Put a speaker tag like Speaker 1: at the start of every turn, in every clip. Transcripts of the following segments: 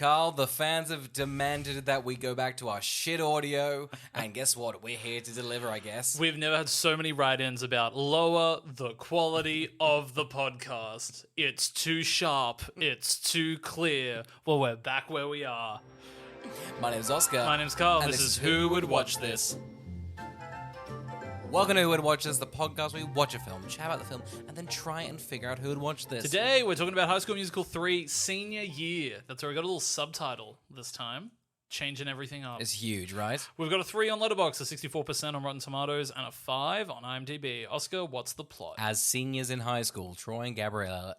Speaker 1: Carl, the fans have demanded that we go back to our shit audio, and guess what? We're here to deliver, I guess.
Speaker 2: We've never had so many write-ins about lower the quality of the podcast. It's too sharp. It's too clear. Well, we're back where we are.
Speaker 1: My name's Oscar.
Speaker 2: My name's Carl.
Speaker 1: And
Speaker 2: This is Who Would Watch This?
Speaker 1: Welcome to Who Would Watch This, the podcast where we watch a film, chat about the film, and then try and figure out who would watch this.
Speaker 2: Today, we're talking about High School Musical 3 Senior Year. That's where we got a little subtitle this time. Changing everything up.
Speaker 1: It's huge, right?
Speaker 2: We've got a 3 on Letterboxd, a 64% on Rotten Tomatoes, and a 5 on IMDb. Oscar, what's the plot?
Speaker 1: As seniors in high school, Troy and Gabriella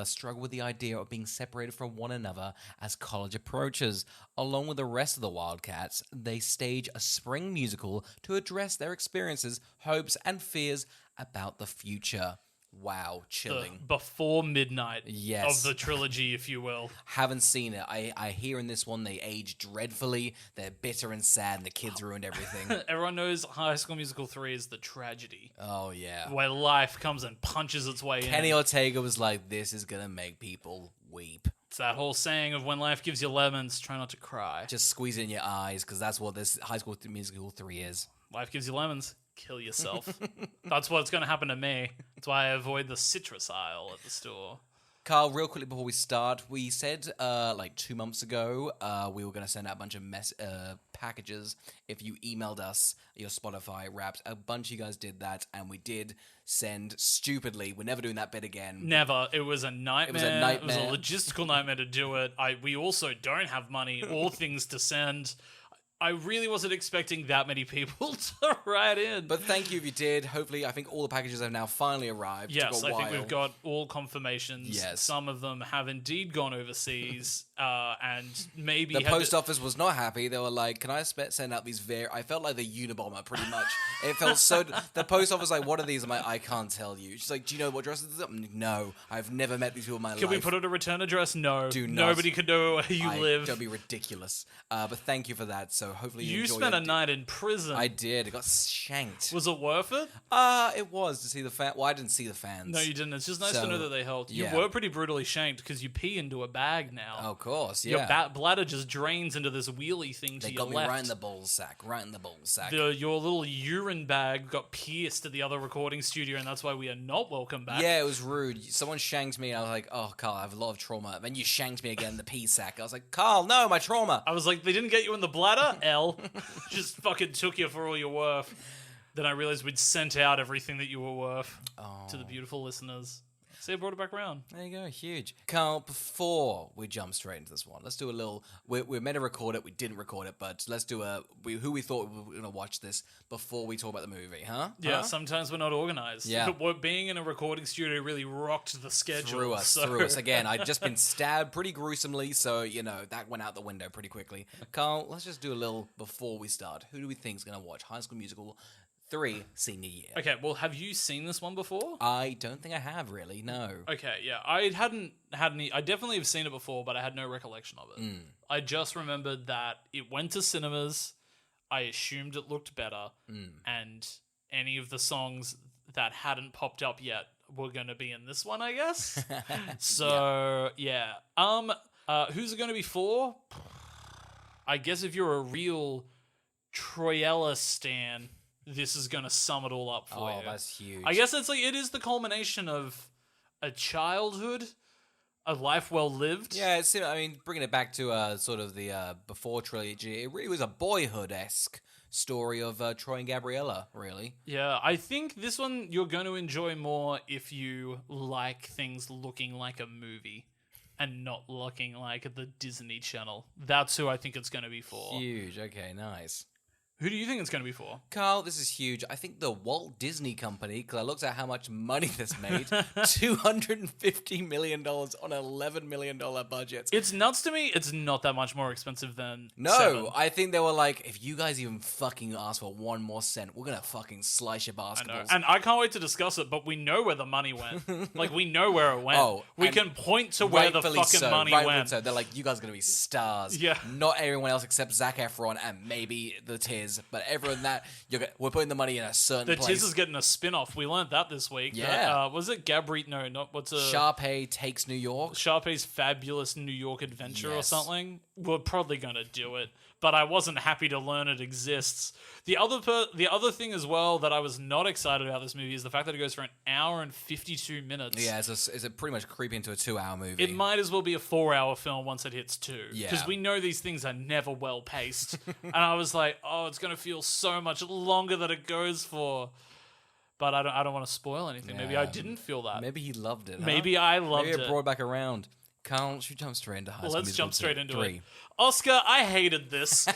Speaker 1: struggle with the idea of being separated from one another as college approaches. Along with the rest of the Wildcats, they stage a spring musical to address their experiences, hopes, and fears about the future. Wow, chilling.
Speaker 2: The before midnight
Speaker 1: Yes.
Speaker 2: of the trilogy, if you will.
Speaker 1: Haven't seen it. I hear in this one they age dreadfully. They're bitter and sad, and the kids ruined everything.
Speaker 2: Everyone knows High School Musical 3 is the tragedy.
Speaker 1: Oh, yeah.
Speaker 2: Where life comes and punches its way
Speaker 1: Kenny
Speaker 2: in.
Speaker 1: Ortega was like, this is going to make people weep.
Speaker 2: It's that whole saying of when life gives you lemons, try not to cry.
Speaker 1: Just squeeze it in your eyes, because that's what this High School Musical 3 is.
Speaker 2: Life gives you lemons, kill yourself. That's what's going to happen to me. That's why I avoid the citrus aisle at the store.
Speaker 1: Carl, real quickly before we start, we said like 2 months ago we were going to send out a bunch of packages if you emailed us your Spotify Wrapped. A bunch of you guys did that, and we did send stupidly. We're never doing that bit again.
Speaker 2: Never. It was a nightmare.
Speaker 1: It was a
Speaker 2: It was a logistical nightmare to do it. We also don't have money or things to send. I really wasn't expecting that many people to write in.
Speaker 1: But thank you if you did. Hopefully, I think all the packages have now finally arrived.
Speaker 2: Yes, I think we've got all confirmations.
Speaker 1: Yes.
Speaker 2: Some of them have indeed gone overseas, and maybe
Speaker 1: The post office was not happy. They were like, "Can I send out these?" I felt like the Unabomber, pretty much. It felt so. The post office was like, "What are these?" I'm like, "I can't tell you." She's like, "Do you know what address this is?" I'm like, "No, I've never met these people in my life."
Speaker 2: Can we put it a return address? No.
Speaker 1: Do not.
Speaker 2: Nobody can know where you live.
Speaker 1: That'd be ridiculous. But thank you for that. So hopefully you enjoy
Speaker 2: spent a night in prison.
Speaker 1: I did. It got shanked.
Speaker 2: Was it worth it?
Speaker 1: It was to see the fan. Well, I didn't see the fans.
Speaker 2: No, you didn't. It's just nice to know that they helped. You
Speaker 1: yeah.
Speaker 2: were pretty brutally shanked because you pee into a bag now.
Speaker 1: Oh, of course, yeah.
Speaker 2: Your bladder just drains into this wheelie thing to
Speaker 1: They
Speaker 2: your
Speaker 1: got me
Speaker 2: left.
Speaker 1: right in the ball sack.
Speaker 2: Your little urine bag got pierced at the other recording studio, and that's why we are not welcome back.
Speaker 1: Yeah, it was rude. Someone shanked me, and I was like, "Oh, Carl, I have a lot of trauma." Then you shanked me again in the pee sack. I was like, "Carl, no, my trauma."
Speaker 2: I was like, they didn't get you in the bladder? L. Just fucking took you for all you're worth. Then I realized we'd sent out everything that you were worth to the beautiful listeners. So I brought it back around.
Speaker 1: There you go, huge. Carl, before we jump straight into this one, let's do a little... We're meant to record it, we didn't record it, but let's do who we thought we were going to watch this before we talk about the movie, huh?
Speaker 2: Yeah, sometimes we're not organized.
Speaker 1: Yeah.
Speaker 2: But being in a recording studio really rocked the schedule.
Speaker 1: Through us. Again, I'd just been stabbed pretty gruesomely, so, that went out the window pretty quickly. Carl, let's just do a little before we start. Who do we think is going to watch High School Musical 3 Senior Year?
Speaker 2: Okay, well, have you seen this one before?
Speaker 1: I don't think I have, really, no.
Speaker 2: Okay, yeah. I hadn't had any... I definitely have seen it before, but I had no recollection of it. I just remembered that it went to cinemas. I assumed it looked better. And any of the songs that hadn't popped up yet were going to be in this one, I guess. So, yeah. Who's it going to be for? I guess if you're a real Troyella stan... this is going to sum it all up for you.
Speaker 1: Oh, that's huge.
Speaker 2: I guess it is the culmination of a childhood, a life well lived.
Speaker 1: Yeah, bringing it back to sort of the before trilogy, it really was a boyhood-esque story of Troy and Gabriella, really.
Speaker 2: Yeah, I think this one you're going to enjoy more if you like things looking like a movie and not looking like the Disney Channel. That's who I think it's going to be for.
Speaker 1: Huge. Okay, nice.
Speaker 2: Who do you think it's going to be for?
Speaker 1: Carl, this is huge. I think the Walt Disney Company, because I looked at how much money this made, $250 million on an $11 million budget.
Speaker 2: It's nuts to me. It's not that much more expensive than
Speaker 1: No,
Speaker 2: 7.
Speaker 1: I think they were like, if you guys even fucking ask for 1 more cent, we're going to fucking slice your basketballs.
Speaker 2: And I can't wait to discuss it, but we know where the money went. Like, we know where it went. We can point to where the fucking money went.
Speaker 1: So. They're like, you guys are going to be stars.
Speaker 2: Yeah.
Speaker 1: Not everyone else except Zac Efron and maybe the tears Tiz, but everyone that we're putting the money in a certain
Speaker 2: The
Speaker 1: place.
Speaker 2: Tiz is getting a spin-off. We learned that this week.
Speaker 1: Yeah.
Speaker 2: Was it Gabri? No, not what's a
Speaker 1: Sharpay takes New York.
Speaker 2: Sharpay's Fabulous New York Adventure or
Speaker 1: Yes.
Speaker 2: something. We're probably going to do it, but I wasn't happy to learn it exists. The other thing as well that I was not excited about this movie is the fact that it goes for an hour and 52 minutes.
Speaker 1: Yeah, it's a pretty much creepy into a 2-hour movie.
Speaker 2: It might as well be a 4-hour film once it hits 2.
Speaker 1: Yeah.
Speaker 2: Because we know these things are never well paced. And I was like, oh, it's going to feel so much longer than it goes for. But I don't want to spoil anything. Maybe I didn't feel that.
Speaker 1: Maybe he loved it.
Speaker 2: Maybe I loved
Speaker 1: Maybe
Speaker 2: it.
Speaker 1: it brought back around. Carl, should we jump straight into High School
Speaker 2: Let's
Speaker 1: Musical
Speaker 2: jump straight into
Speaker 1: 3?
Speaker 2: it. Oscar, I hated this.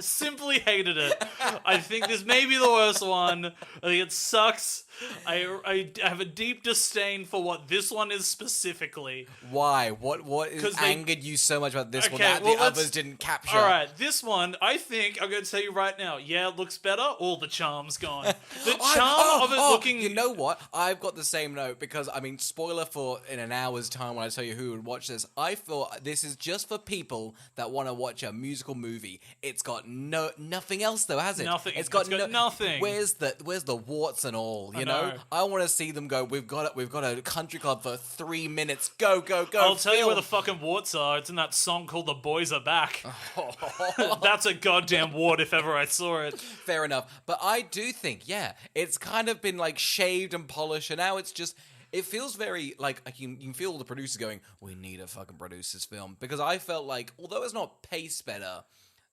Speaker 2: Simply hated it. I think this may be the worst one. I think it sucks. I have a deep disdain for what this one is specifically.
Speaker 1: Why? What angered you so much about this one that the others didn't capture?
Speaker 2: All right, this one, I think, I'm going to tell you right now, yeah, it looks better, all the charm's gone. The charm of it looking...
Speaker 1: You know what? I've got the same note because, I mean, spoiler for in an hour's time when I tell you who would watch this, I feel this is just for people that want to watch a musical movie. It's got nothing else though, has it?
Speaker 2: Nothing.
Speaker 1: It's got
Speaker 2: nothing.
Speaker 1: Where's the warts and all, you know? I want to see them go, we've got a country club for 3 minutes. Go.
Speaker 2: I'll tell you where the fucking warts are. It's in that song called The Boys Are Back. That's a goddamn wart if ever I saw it.
Speaker 1: Fair enough. But I do think, yeah, it's kind of been like shaved and polished, and now it's just... It feels very, like, you can feel the producers going, we need to fucking produce this film. Because I felt like, although it's not paced better,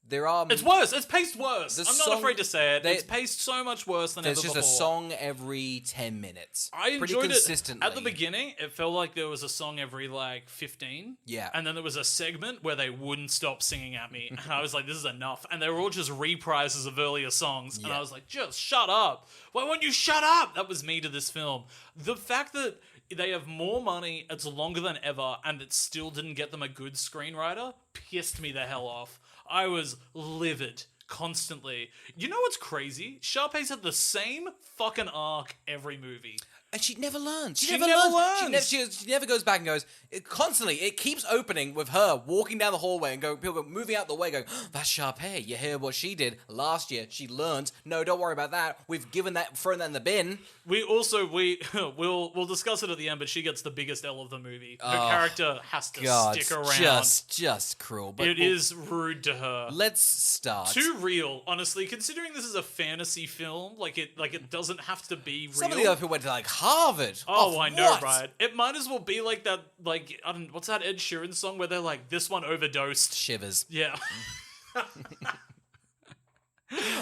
Speaker 1: there are...
Speaker 2: It's worse. It's paced worse. I'm not afraid to say it.
Speaker 1: It's
Speaker 2: it's paced so much worse than ever before.
Speaker 1: There's just a song every 10 minutes.
Speaker 2: I enjoyed
Speaker 1: pretty consistently.
Speaker 2: it. At the beginning, it felt like there was a song every, 15.
Speaker 1: Yeah.
Speaker 2: And then there was a segment where they wouldn't stop singing at me. And I was like, this is enough. And they were all just reprises of earlier songs. And I was like, just shut up. Why won't you shut up? That was me to this film. The fact that they have more money, it's longer than ever, and it still didn't get them a good screenwriter pissed me the hell off. I was livid constantly. You know what's crazy? Sharpay's had the same fucking arc every movie.
Speaker 1: And she never learns.
Speaker 2: She never learns.
Speaker 1: She never goes back and goes, constantly, it keeps opening with her walking down the hallway and people go moving out the way going, oh, that's Sharpay. You hear what she did last year. She learned. No, don't worry about that. We've thrown that in the bin.
Speaker 2: We'll discuss it at the end, but she gets the biggest L of the movie. Her character has to stick around.
Speaker 1: Just cruel. But
Speaker 2: it is rude to her.
Speaker 1: Let's start.
Speaker 2: Too real, honestly. Considering this is a fantasy film, it doesn't have to be real.
Speaker 1: Some of the other people went to Harvard.
Speaker 2: Oh, I know, right? It might as well be like that. I don't. What's that Ed Sheeran song where they're like, this one overdosed?
Speaker 1: Shivers.
Speaker 2: Yeah.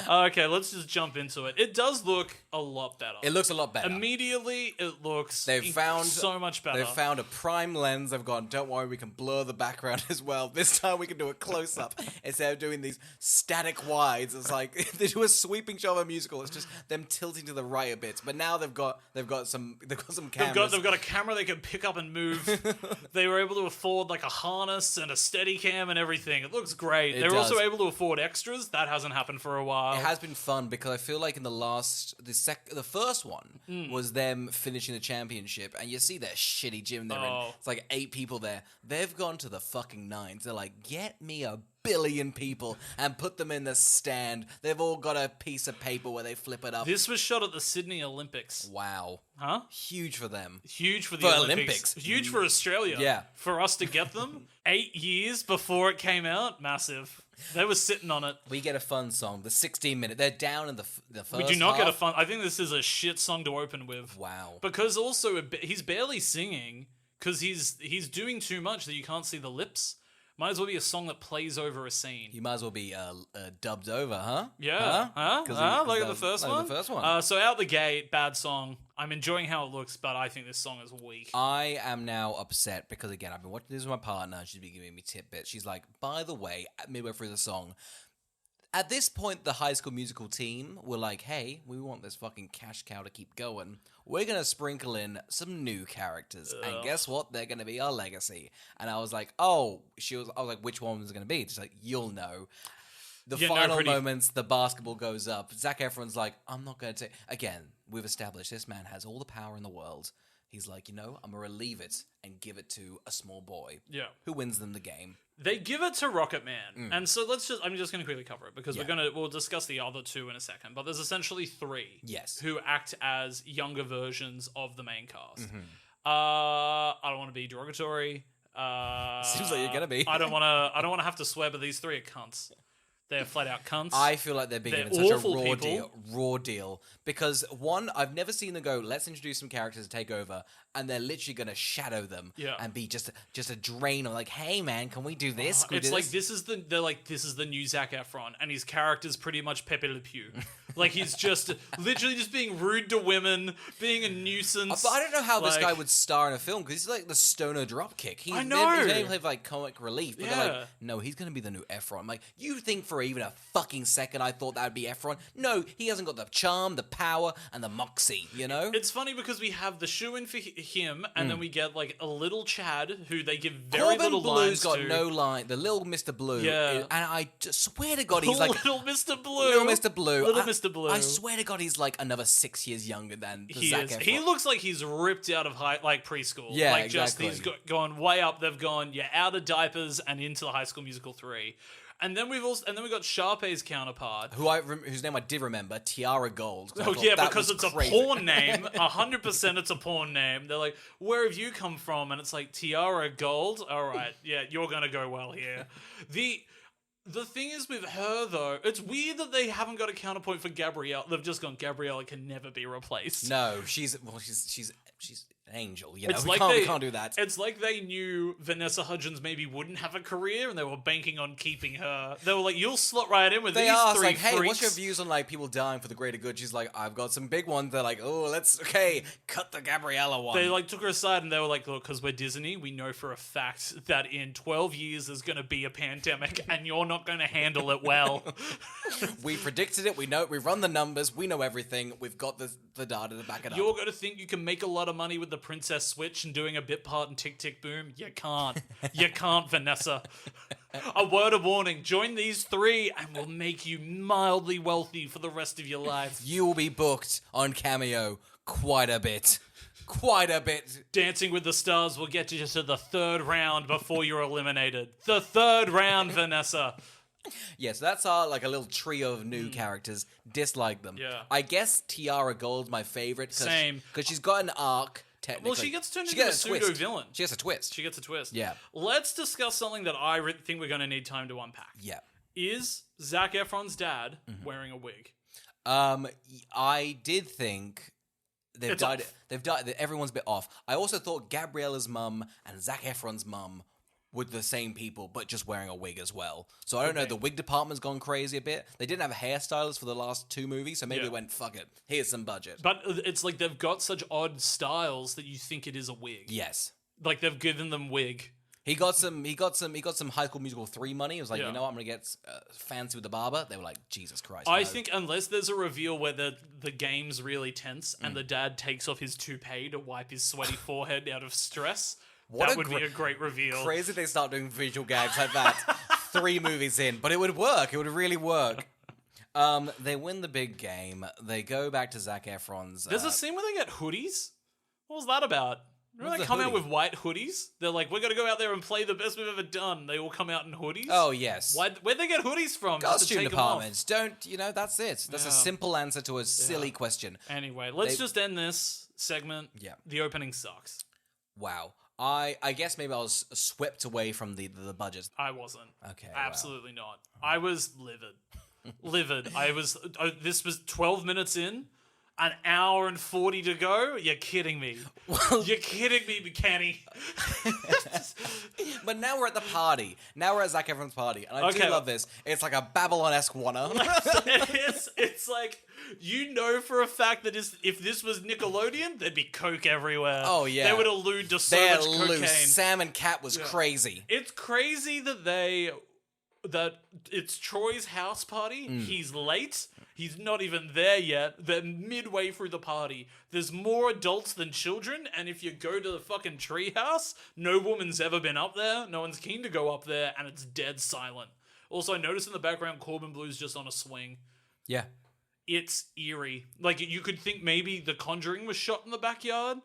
Speaker 2: Okay, let's just jump into it. It does look a lot better.
Speaker 1: It looks a lot better.
Speaker 2: Immediately, it looks so much better.
Speaker 1: They've found a prime lens. They've gone, don't worry, we can blur the background as well. This time we can do a close-up instead of doing these static wides. It's like they do a sweeping shot of a musical. It's just them tilting to the right a bit. But now they've got some cameras.
Speaker 2: They've got a camera they can pick up and move. They were able to afford a harness and a steady cam and everything. It looks great. They're also able to afford extras. That hasn't happened for a while.
Speaker 1: It has been fun because I feel like in the first one was them finishing the championship, and you see that shitty gym they're in. It's like 8 people there. They've gone to the fucking nines. They're like, get me a billion people and put them in the stand. They've all got a piece of paper where they flip it up.
Speaker 2: This was shot at the Sydney Olympics.
Speaker 1: Wow.
Speaker 2: Huh?
Speaker 1: Huge for them.
Speaker 2: Huge for the Olympics. Huge for Australia.
Speaker 1: Yeah.
Speaker 2: For us to get them 8 years before it came out, massive. They were sitting on it.
Speaker 1: We get a fun song. The 16-minute. They're down in the first
Speaker 2: We do not get a fun... I think this is a shit song to open with.
Speaker 1: Wow.
Speaker 2: Because also, he's barely singing because he's doing too much that you can't see the lips. Might as well be a song that plays over a scene.
Speaker 1: You might as well be dubbed over, huh?
Speaker 2: Yeah. Huh? Like the first one?
Speaker 1: The first one.
Speaker 2: So out the gate, bad song. I'm enjoying how it looks, but I think this song is weak.
Speaker 1: I am now upset because, again, I've been watching this with my partner. She's been giving me tidbits. She's like, by the way, midway through the song, at this point, the High School Musical team were like, hey, we want this fucking cash cow to keep going. We're going to sprinkle in some new characters. Ugh. And guess what? They're going to be our legacy. And I was like, I was like, which one was it going to be? She's like, you'll know. The final moments, the basketball goes up. Zac Efron's like, I'm not going to take... Again, we've established this man has all the power in the world. he's like, I'm gonna relieve it and give it to a small boy.
Speaker 2: Yeah.
Speaker 1: Who wins them the game?
Speaker 2: They give it to Rocket Man. And so I'm just going to quickly cover it because we'll discuss the other two in a second. But there's essentially three who act as younger versions of the main cast. I don't want to be derogatory.
Speaker 1: Seems like you're gonna be.
Speaker 2: I don't want to have to swear, but these three are cunts. They're flat out cunts.
Speaker 1: I feel like they're being given such a raw deal. Because one, I've never seen them go, let's introduce some characters to take over, and they're literally going to shadow them and be just a drain of like, hey man, can we do this?
Speaker 2: It's like this is the new Zac Efron, and his character's pretty much Pepe Le Pew. Like he's just literally just being rude to women, being a nuisance.
Speaker 1: But I don't know how this guy would star in a film, because he's like the stoner dropkick.
Speaker 2: I know.
Speaker 1: He's able to have like comic relief, but they're like, no, he's going to be the new Efron. I'm like, you think for even a fucking second I thought that would be Efron? No, he hasn't got the charm, the power, and the moxie,
Speaker 2: It's funny because we have the shoe-in for him, and then we get like a little Chad who they give very
Speaker 1: Corbin
Speaker 2: little lines to.
Speaker 1: Blue's got no line. The little Mr. Blue. Yeah. And I just swear to God he's like...
Speaker 2: Little Mr. Blue.
Speaker 1: Little Mr. Blue.
Speaker 2: Little Mr. Blue.
Speaker 1: I swear to God he's like another 6 years younger than Zac Efron.
Speaker 2: He looks like he's ripped out of preschool.
Speaker 1: Yeah,
Speaker 2: like
Speaker 1: exactly.
Speaker 2: Just he's gone way up. They've gone out of diapers and into the High School Musical 3. And then we've got Sharpay's counterpart,
Speaker 1: whose name I did remember, Tiara Gold.
Speaker 2: Oh yeah, because it's crazy. A porn name. 100% it's a porn name. They're like, where have you come from? And it's like, Tiara Gold. All right, yeah, you're gonna go well here. The thing is with her though, it's weird that they haven't got a counterpoint for Gabriella. They've just gone, Gabriella can never be replaced.
Speaker 1: No, she's an angel, we can't do that.
Speaker 2: It's like they knew Vanessa Hudgens maybe wouldn't have a career, and they were banking on keeping her. They were like, "You'll slot right in with these three
Speaker 1: like, hey,
Speaker 2: freaks."
Speaker 1: What's your views on like people dying for the greater good? She's like, I've got some big ones. They're like, oh, cut the Gabriella one.
Speaker 2: They like took her aside, and they were like, look, because we're Disney, we know for a fact that in 12 years there's going to be a pandemic, and you're not going to handle it well.
Speaker 1: We predicted it. We know it. We run the numbers. We know everything. We've got the data to back it up.
Speaker 2: You're going to think you can make a lot of money with the Princess Switch and doing a bit part in Tick Tick Boom? You can't. You can't, Vanessa. A word of warning. Join these three and we'll make you mildly wealthy for the rest of your life.
Speaker 1: You will be booked on Cameo quite a bit. Quite a bit.
Speaker 2: Dancing with the Stars will get you to the third round before you're eliminated. The third round, Vanessa.
Speaker 1: Yes, that's our like a little trio of new characters. Dislike them.
Speaker 2: Yeah.
Speaker 1: I guess Tiara Gold's my favorite.
Speaker 2: Same.
Speaker 1: Because she's got an arc.
Speaker 2: Well, she gets turned into a pseudo-villain.
Speaker 1: She gets a twist.
Speaker 2: She gets a twist.
Speaker 1: Yeah.
Speaker 2: Let's discuss something that I think we're going to need time to unpack.
Speaker 1: Yeah.
Speaker 2: Is Zac Efron's dad wearing a wig?
Speaker 1: I did think they've died.
Speaker 2: Off.
Speaker 1: They've died. Everyone's a bit off. I also thought Gabriella's mum and Zac Efron's mum were the same people, but just wearing a wig as well. So I don't know. The wig department's gone crazy a bit. They didn't have hairstylists for the last two movies, so maybe they went, fuck it. Here's some budget.
Speaker 2: But it's like they've got such odd styles that you think it is a wig.
Speaker 1: Yes.
Speaker 2: Like they've given them wig.
Speaker 1: He got some High School Musical 3 money. He was like, you know what, I'm going to get fancy with the barber. They were like, Jesus Christ.
Speaker 2: I think unless there's a reveal where the game's really tense and the dad takes off his toupee to wipe his sweaty forehead out of stress, that would be a great reveal.
Speaker 1: Crazy they start doing visual gags like that 3 movies in. But it would work. It would really work. They win the big game. They go back to Zac Efron's...
Speaker 2: There's a scene where they get hoodies? What was that about? Remember they come out with white hoodies? They're like, we're going to go out there and play the best we've ever done. They all come out in hoodies?
Speaker 1: Oh, yes.
Speaker 2: Where'd they get hoodies from?
Speaker 1: Costume departments. Don't, that's it. That's a simple answer to a silly question.
Speaker 2: Anyway, let's just end this segment. Yeah. The opening sucks.
Speaker 1: Wow. I guess maybe I was swept away from the budget.
Speaker 2: I wasn't.
Speaker 1: Okay.
Speaker 2: Absolutely not. I was livid. This was 12 minutes in. An hour and 40 to go? You're kidding me. You're kidding me, Kenny.
Speaker 1: But now we're at the party. Now we're at Zac Efron's party. And I do love this. It's like a Babylon-esque one-up.
Speaker 2: It's like, you know for a fact that if this was Nickelodeon, there'd be coke everywhere.
Speaker 1: Oh, yeah.
Speaker 2: They would allude to so much cocaine.
Speaker 1: Sam and Cat was crazy.
Speaker 2: It's crazy that it's Troy's house party. He's late. He's not even there yet. They're midway through the party. There's more adults than children, and if you go to the fucking treehouse, no woman's ever been up there. No one's keen to go up there, and it's dead silent. Also, I noticed in the background, Corbin Blue's just on a swing.
Speaker 1: Yeah.
Speaker 2: It's eerie. Like, you could think maybe The Conjuring was shot in the backyard.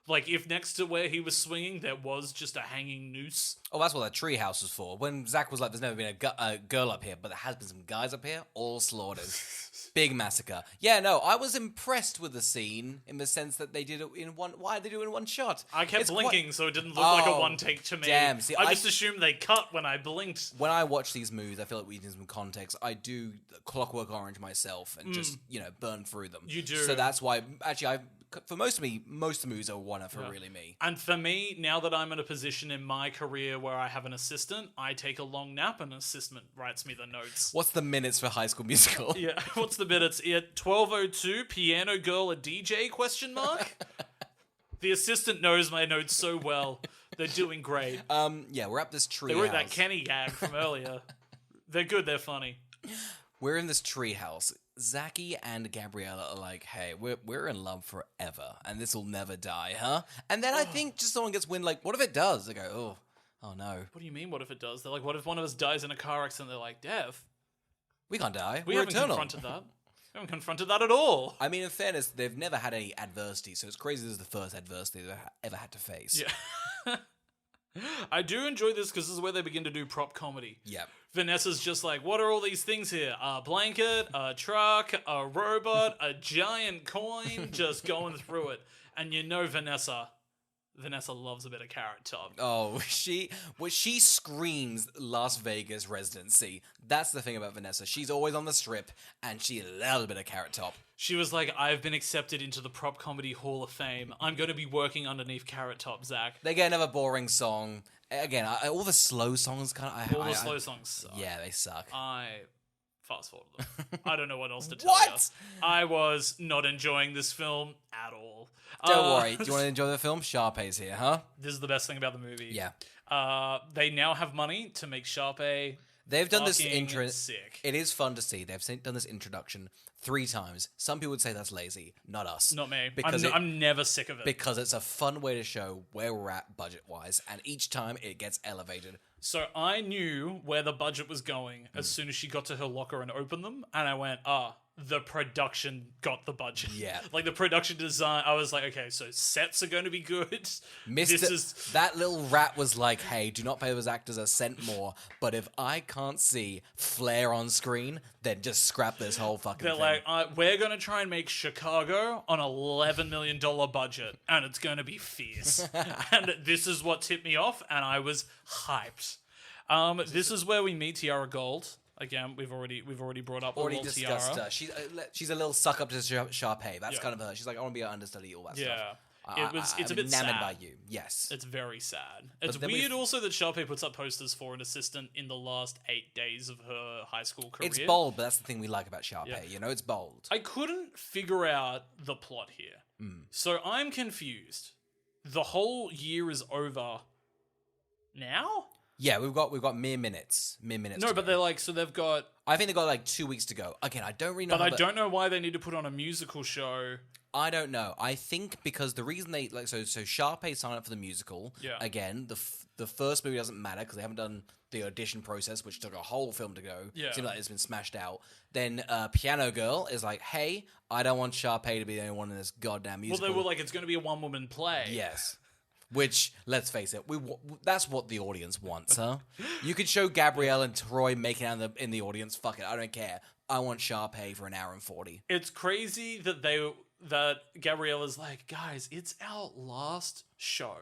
Speaker 2: Like, if next to where he was swinging there was just a hanging noose.
Speaker 1: Oh, that's what that treehouse was for. When Zach was like, there's never been a girl up here, but there has been some guys up here, all slaughtered. Big massacre. Yeah, no, I was impressed with the scene in the sense that they did it in one... Why did they do it in one shot?
Speaker 2: I kept blinking, so it didn't look like a one take to me.
Speaker 1: Damn. See,
Speaker 2: I just assumed they cut when I blinked.
Speaker 1: When I watch these movies, I feel like we need some context. I do Clockwork Orange myself and just, burn through them.
Speaker 2: You do.
Speaker 1: So that's why, actually, for most of the movies are one for really me.
Speaker 2: And for me, now that I'm in a position in my career where I have an assistant, I take a long nap and an assistant writes me the notes.
Speaker 1: What's the minutes for High School Musical?
Speaker 2: Yeah, what's the minutes? At 12:02, piano girl a DJ, question mark? The assistant knows my notes so well. They're doing great.
Speaker 1: Yeah, we're at this tree
Speaker 2: They wrote
Speaker 1: house.
Speaker 2: that Kenny gag from earlier. They're good, they're funny.
Speaker 1: We're in this tree house. Zachy and Gabriella are like, hey, we're in love forever, and this will never die, huh? And then I think just someone gets wind, like, what if it does? They go, oh no.
Speaker 2: What do you mean, what if it does? They're like, what if one of us dies in a car accident? They're like, Dev,
Speaker 1: We can't die.
Speaker 2: we
Speaker 1: We're
Speaker 2: haven't
Speaker 1: eternal.
Speaker 2: confronted that. We haven't confronted that at all.
Speaker 1: I mean, in fairness, they've never had any adversity, so it's crazy this is the first adversity they've ever had to face.
Speaker 2: Yeah. I do enjoy this because this is where they begin to do prop comedy.
Speaker 1: Yeah.
Speaker 2: Vanessa's just like, what are all these things here? A blanket, a truck, a robot, a giant coin, just going through it. And you know Vanessa loves a bit of Carrot Top.
Speaker 1: Oh, she screams Las Vegas residency. That's the thing about Vanessa. She's always on the strip, and she loves a bit of Carrot Top.
Speaker 2: She was like, I've been accepted into the Prop Comedy Hall of Fame. I'm going to be working underneath Carrot Top, Zach.
Speaker 1: They get another boring song. Again, all the slow songs kind of...
Speaker 2: All the slow songs suck.
Speaker 1: Yeah, they suck.
Speaker 2: I fast forward them. I don't know what else to tell
Speaker 1: What?
Speaker 2: you. I was not enjoying this film at all.
Speaker 1: Don't worry. Do you want to enjoy the film? Sharpay's here, huh?
Speaker 2: This is the best thing about the movie.
Speaker 1: Yeah.
Speaker 2: They now have money to make Sharpay
Speaker 1: They've done this
Speaker 2: fucking
Speaker 1: intro.
Speaker 2: sick.
Speaker 1: It is fun to see. They've done this introduction 3 times. Some people would say that's lazy. Not us.
Speaker 2: Not me.
Speaker 1: Because
Speaker 2: I'm never sick of it.
Speaker 1: Because it's a fun way to show where we're at budget-wise, and each time it gets elevated.
Speaker 2: So I knew where the budget was going as soon as she got to her locker and opened them, and I went, the production got the budget.
Speaker 1: Yeah.
Speaker 2: Like the production design, I was like, okay, so sets are going to be good.
Speaker 1: That little rat was like, hey, do not pay those actors a cent more, but if I can't see flair on screen, then just scrap this whole fucking
Speaker 2: They're
Speaker 1: thing.
Speaker 2: like, we're going to try and make Chicago on $11 million budget, and it's going to be fierce. And this is what tipped me off, and I was hyped. This is where we meet Tiara Gold. Again, we've already brought up
Speaker 1: Already
Speaker 2: the
Speaker 1: discussed
Speaker 2: Tiara.
Speaker 1: her. She's a little suck up to Sharpay. That's kind of her. She's like, I want to be an understudy, all that stuff.
Speaker 2: Yeah. It's a bit
Speaker 1: enamored
Speaker 2: sad.
Speaker 1: by you. Yes.
Speaker 2: It's very sad. It's
Speaker 1: then
Speaker 2: weird also that Sharpay puts up posters for an assistant in the last 8 days of her high school career.
Speaker 1: It's bold, but that's the thing we like about Sharpay.
Speaker 2: Yeah.
Speaker 1: You know, it's bold.
Speaker 2: I couldn't figure out the plot here. So I'm confused. The whole year is over now?
Speaker 1: Yeah, we've got mere minutes.
Speaker 2: No, but they're like, so they've got...
Speaker 1: I think they've got like 2 weeks to go. Again, I don't really know.
Speaker 2: But I don't know why they need to put on a musical show.
Speaker 1: I don't know. I think because the reason they so Sharpay signed up for the musical.
Speaker 2: Yeah.
Speaker 1: Again, the first movie doesn't matter because they haven't done the audition process, which took a whole film to go.
Speaker 2: Yeah.
Speaker 1: Seems like it's been smashed out. Then Piano Girl is like, hey, I don't want Sharpay to be the only one in this goddamn musical.
Speaker 2: Well, they were like, it's going to be a one-woman play.
Speaker 1: Yes. Which, let's face it, that's what the audience wants, huh? You could show Gabrielle and Troy making out in the audience. Fuck it, I don't care. I want Sharpay for 1 hour and 40.
Speaker 2: It's crazy that Gabriella's like, guys, it's our last show.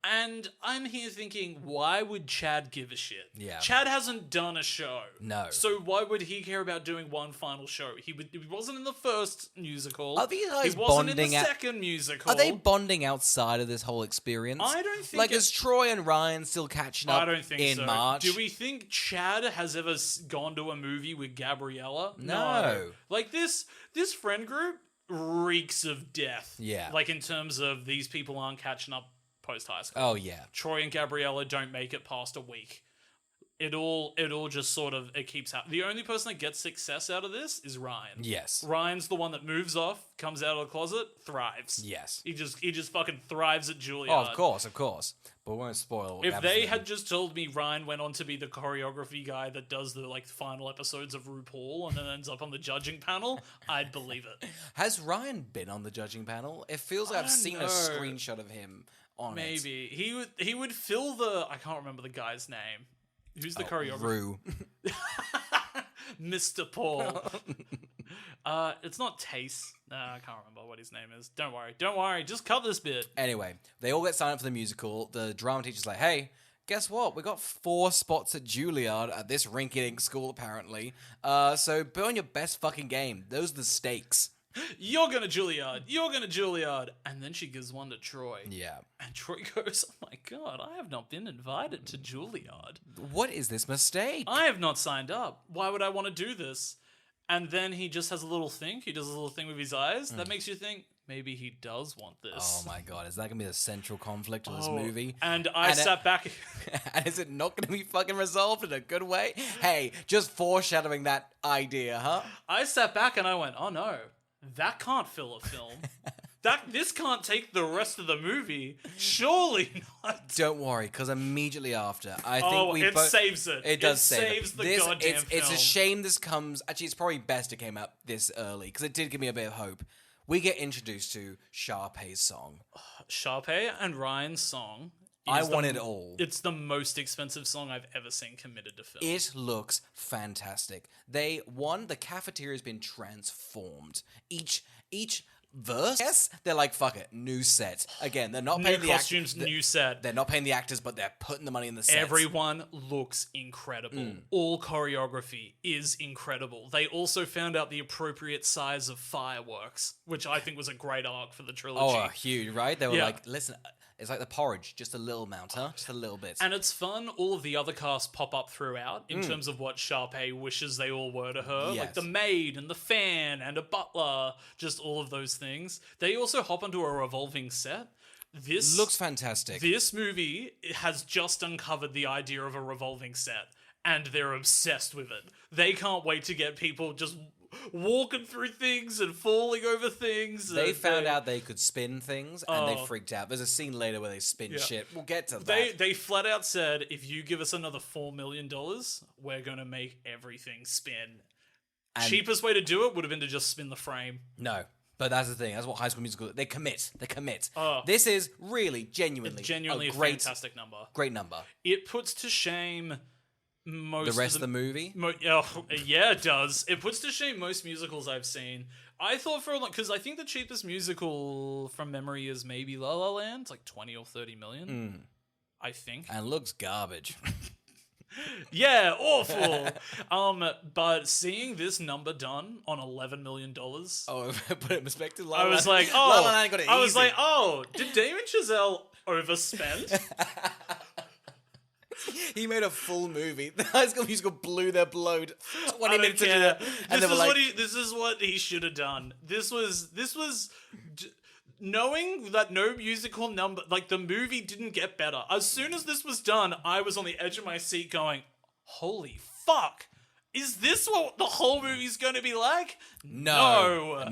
Speaker 2: And I'm here thinking, why would Chad give a shit?
Speaker 1: Yeah.
Speaker 2: Chad hasn't done a show.
Speaker 1: No.
Speaker 2: So why would he care about doing one final show? He wasn't in the first musical.
Speaker 1: Are these guys
Speaker 2: he wasn't in the
Speaker 1: bonding out-
Speaker 2: second musical.
Speaker 1: Are they bonding outside of this whole experience?
Speaker 2: I don't think
Speaker 1: Like, is Troy and Ryan still catching up
Speaker 2: I don't think
Speaker 1: in
Speaker 2: so.
Speaker 1: March?
Speaker 2: Do we think Chad has ever gone to a movie with Gabriella?
Speaker 1: No.
Speaker 2: Like this friend group reeks of death.
Speaker 1: Yeah.
Speaker 2: Like in terms of these people aren't catching up post high school.
Speaker 1: Oh, yeah.
Speaker 2: Troy and Gabriella don't make it past a week. it all just sort of it keeps happening. The only person that gets success out of this is Ryan.
Speaker 1: Yes.
Speaker 2: Ryan's the one that moves off, comes out of the closet, thrives.
Speaker 1: Yes.
Speaker 2: He just fucking thrives at Juilliard.
Speaker 1: Oh, of course. But we won't spoil what
Speaker 2: If
Speaker 1: happens
Speaker 2: they
Speaker 1: to him.
Speaker 2: had just told me Ryan went on to be the choreography guy that does the like final episodes of RuPaul and then ends up on the judging panel, I'd believe it.
Speaker 1: Has Ryan been on the judging panel? It feels like I've seen a screenshot of him on it.
Speaker 2: Maybe he would fill the I can't remember the guy's name. Who's the choreographer?
Speaker 1: Rue.
Speaker 2: Mr. Paul. It's not Tace. I can't remember what his name is. Don't worry. Just cut this bit.
Speaker 1: Anyway, they all get signed up for the musical. The drama teacher's like, hey, guess what? We got 4 spots at Juilliard at this rinky-dink school, apparently. So put on your best fucking game. Those are the stakes.
Speaker 2: You're gonna Juilliard. And then she gives one to Troy.
Speaker 1: Yeah.
Speaker 2: And Troy goes, oh my god, I have not been invited to Juilliard.
Speaker 1: What is this mistake?
Speaker 2: I have not signed up. Why would I want to do this? And then he just has a little think. He does a little thing with his eyes. That makes you think, maybe he does want this.
Speaker 1: Oh my god, is that going to be the central conflict of this movie?
Speaker 2: And I sat back.
Speaker 1: And is it not going to be fucking resolved in a good way? Hey, just foreshadowing that idea, huh?
Speaker 2: I sat back and I went, oh no, that can't fill a film. This can't take the rest of the movie. Surely not.
Speaker 1: Don't worry, because immediately after, I think
Speaker 2: saves it.
Speaker 1: It does
Speaker 2: saves the goddamn film.
Speaker 1: It's a shame this comes. Actually, it's probably best it came out this early because it did give me a bit of hope. We get introduced to Sharpay's song.
Speaker 2: Sharpay and Ryan's song.
Speaker 1: I want it all.
Speaker 2: It's the most expensive song I've ever seen committed to film.
Speaker 1: It looks fantastic. The cafeteria has been transformed. Each verse, yes, they're like, fuck it, new set. Again, they're not paying the
Speaker 2: costumes, new set.
Speaker 1: They're not paying the actors, but they're putting the money in the sets.
Speaker 2: Everyone looks incredible. All choreography is incredible. They also found out the appropriate size of fireworks, which I think was a great arc for the trilogy.
Speaker 1: Oh, huge, right? They were like, listen, it's like the porridge, just a little amount, huh? Just a little bit.
Speaker 2: And it's fun, all of the other cast pop up throughout in terms of what Sharpay wishes they all were to her.
Speaker 1: Yes.
Speaker 2: Like the maid and the fan and a butler, just all of those things. They also hop onto a revolving set. This
Speaker 1: looks fantastic.
Speaker 2: This movie has just uncovered the idea of a revolving set, and they're obsessed with it. They can't wait to get people just walking through things and falling over things.
Speaker 1: They found out they could spin things, and they freaked out. There's a scene later where they spin shit. We'll get to that.
Speaker 2: They flat out said, if you give us another $4 million, we're going to make everything spin. And cheapest way to do it would have been to just spin the frame.
Speaker 1: No. But that's the thing. That's what High School Musical. They commit. This is really, genuinely
Speaker 2: a fantastic number.
Speaker 1: Great number.
Speaker 2: It puts to shame most
Speaker 1: the rest of the movie.
Speaker 2: Yeah, it does. It puts to shame most musicals I've seen. I thought for a long, because I think the cheapest musical from memory is maybe La La Land, like 20 or 30 million. I think.
Speaker 1: And looks garbage.
Speaker 2: Yeah, awful. But seeing this number done on $11 million.
Speaker 1: Oh, put it in perspective.
Speaker 2: I was like,
Speaker 1: La La Land got it easy.
Speaker 2: Did Damien Chazelle overspend?
Speaker 1: He made a full movie. The High School Musical blew their load 20 minutes into it. And
Speaker 2: this is what he should have done. This was knowing that no musical number, like the movie didn't get better. As soon as this was done, I was on the edge of my seat going, holy fuck. Is this what the whole movie's going to be like? No,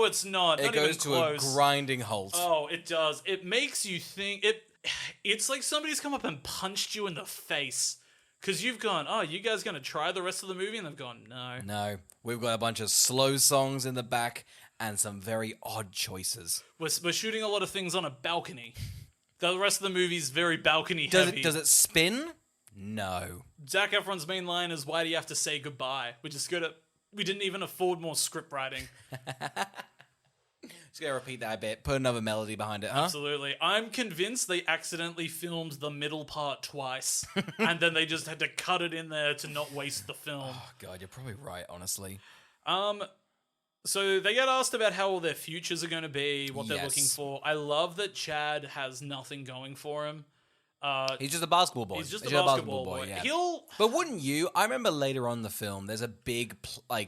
Speaker 2: it's not.
Speaker 1: It goes to a grinding halt.
Speaker 2: Oh, it does. It makes you think. It's like somebody's come up and punched you in the face. Because you've gone, oh, you guys going to try the rest of the movie? And they've gone, no.
Speaker 1: No. We've got a bunch of slow songs in the back and some very odd choices.
Speaker 2: We're shooting a lot of things on a balcony. The rest of the movie's very balcony heavy.
Speaker 1: Does it spin? No.
Speaker 2: Zac Efron's main line is, why do you have to say goodbye? We didn't even afford more script writing.
Speaker 1: Just gonna repeat that a bit. Put another melody behind it, huh?
Speaker 2: Absolutely. I'm convinced they accidentally filmed the middle part twice, and then they just had to cut it in there to not waste the film.
Speaker 1: Oh god, you're probably right, honestly.
Speaker 2: So they get asked about how all their futures are going to be, what they're looking for. I love that Chad has nothing going for him.
Speaker 1: He's just a basketball boy.
Speaker 2: He's just a basketball boy.
Speaker 1: Yeah. But wouldn't you? I remember later on in the film, there's a big, I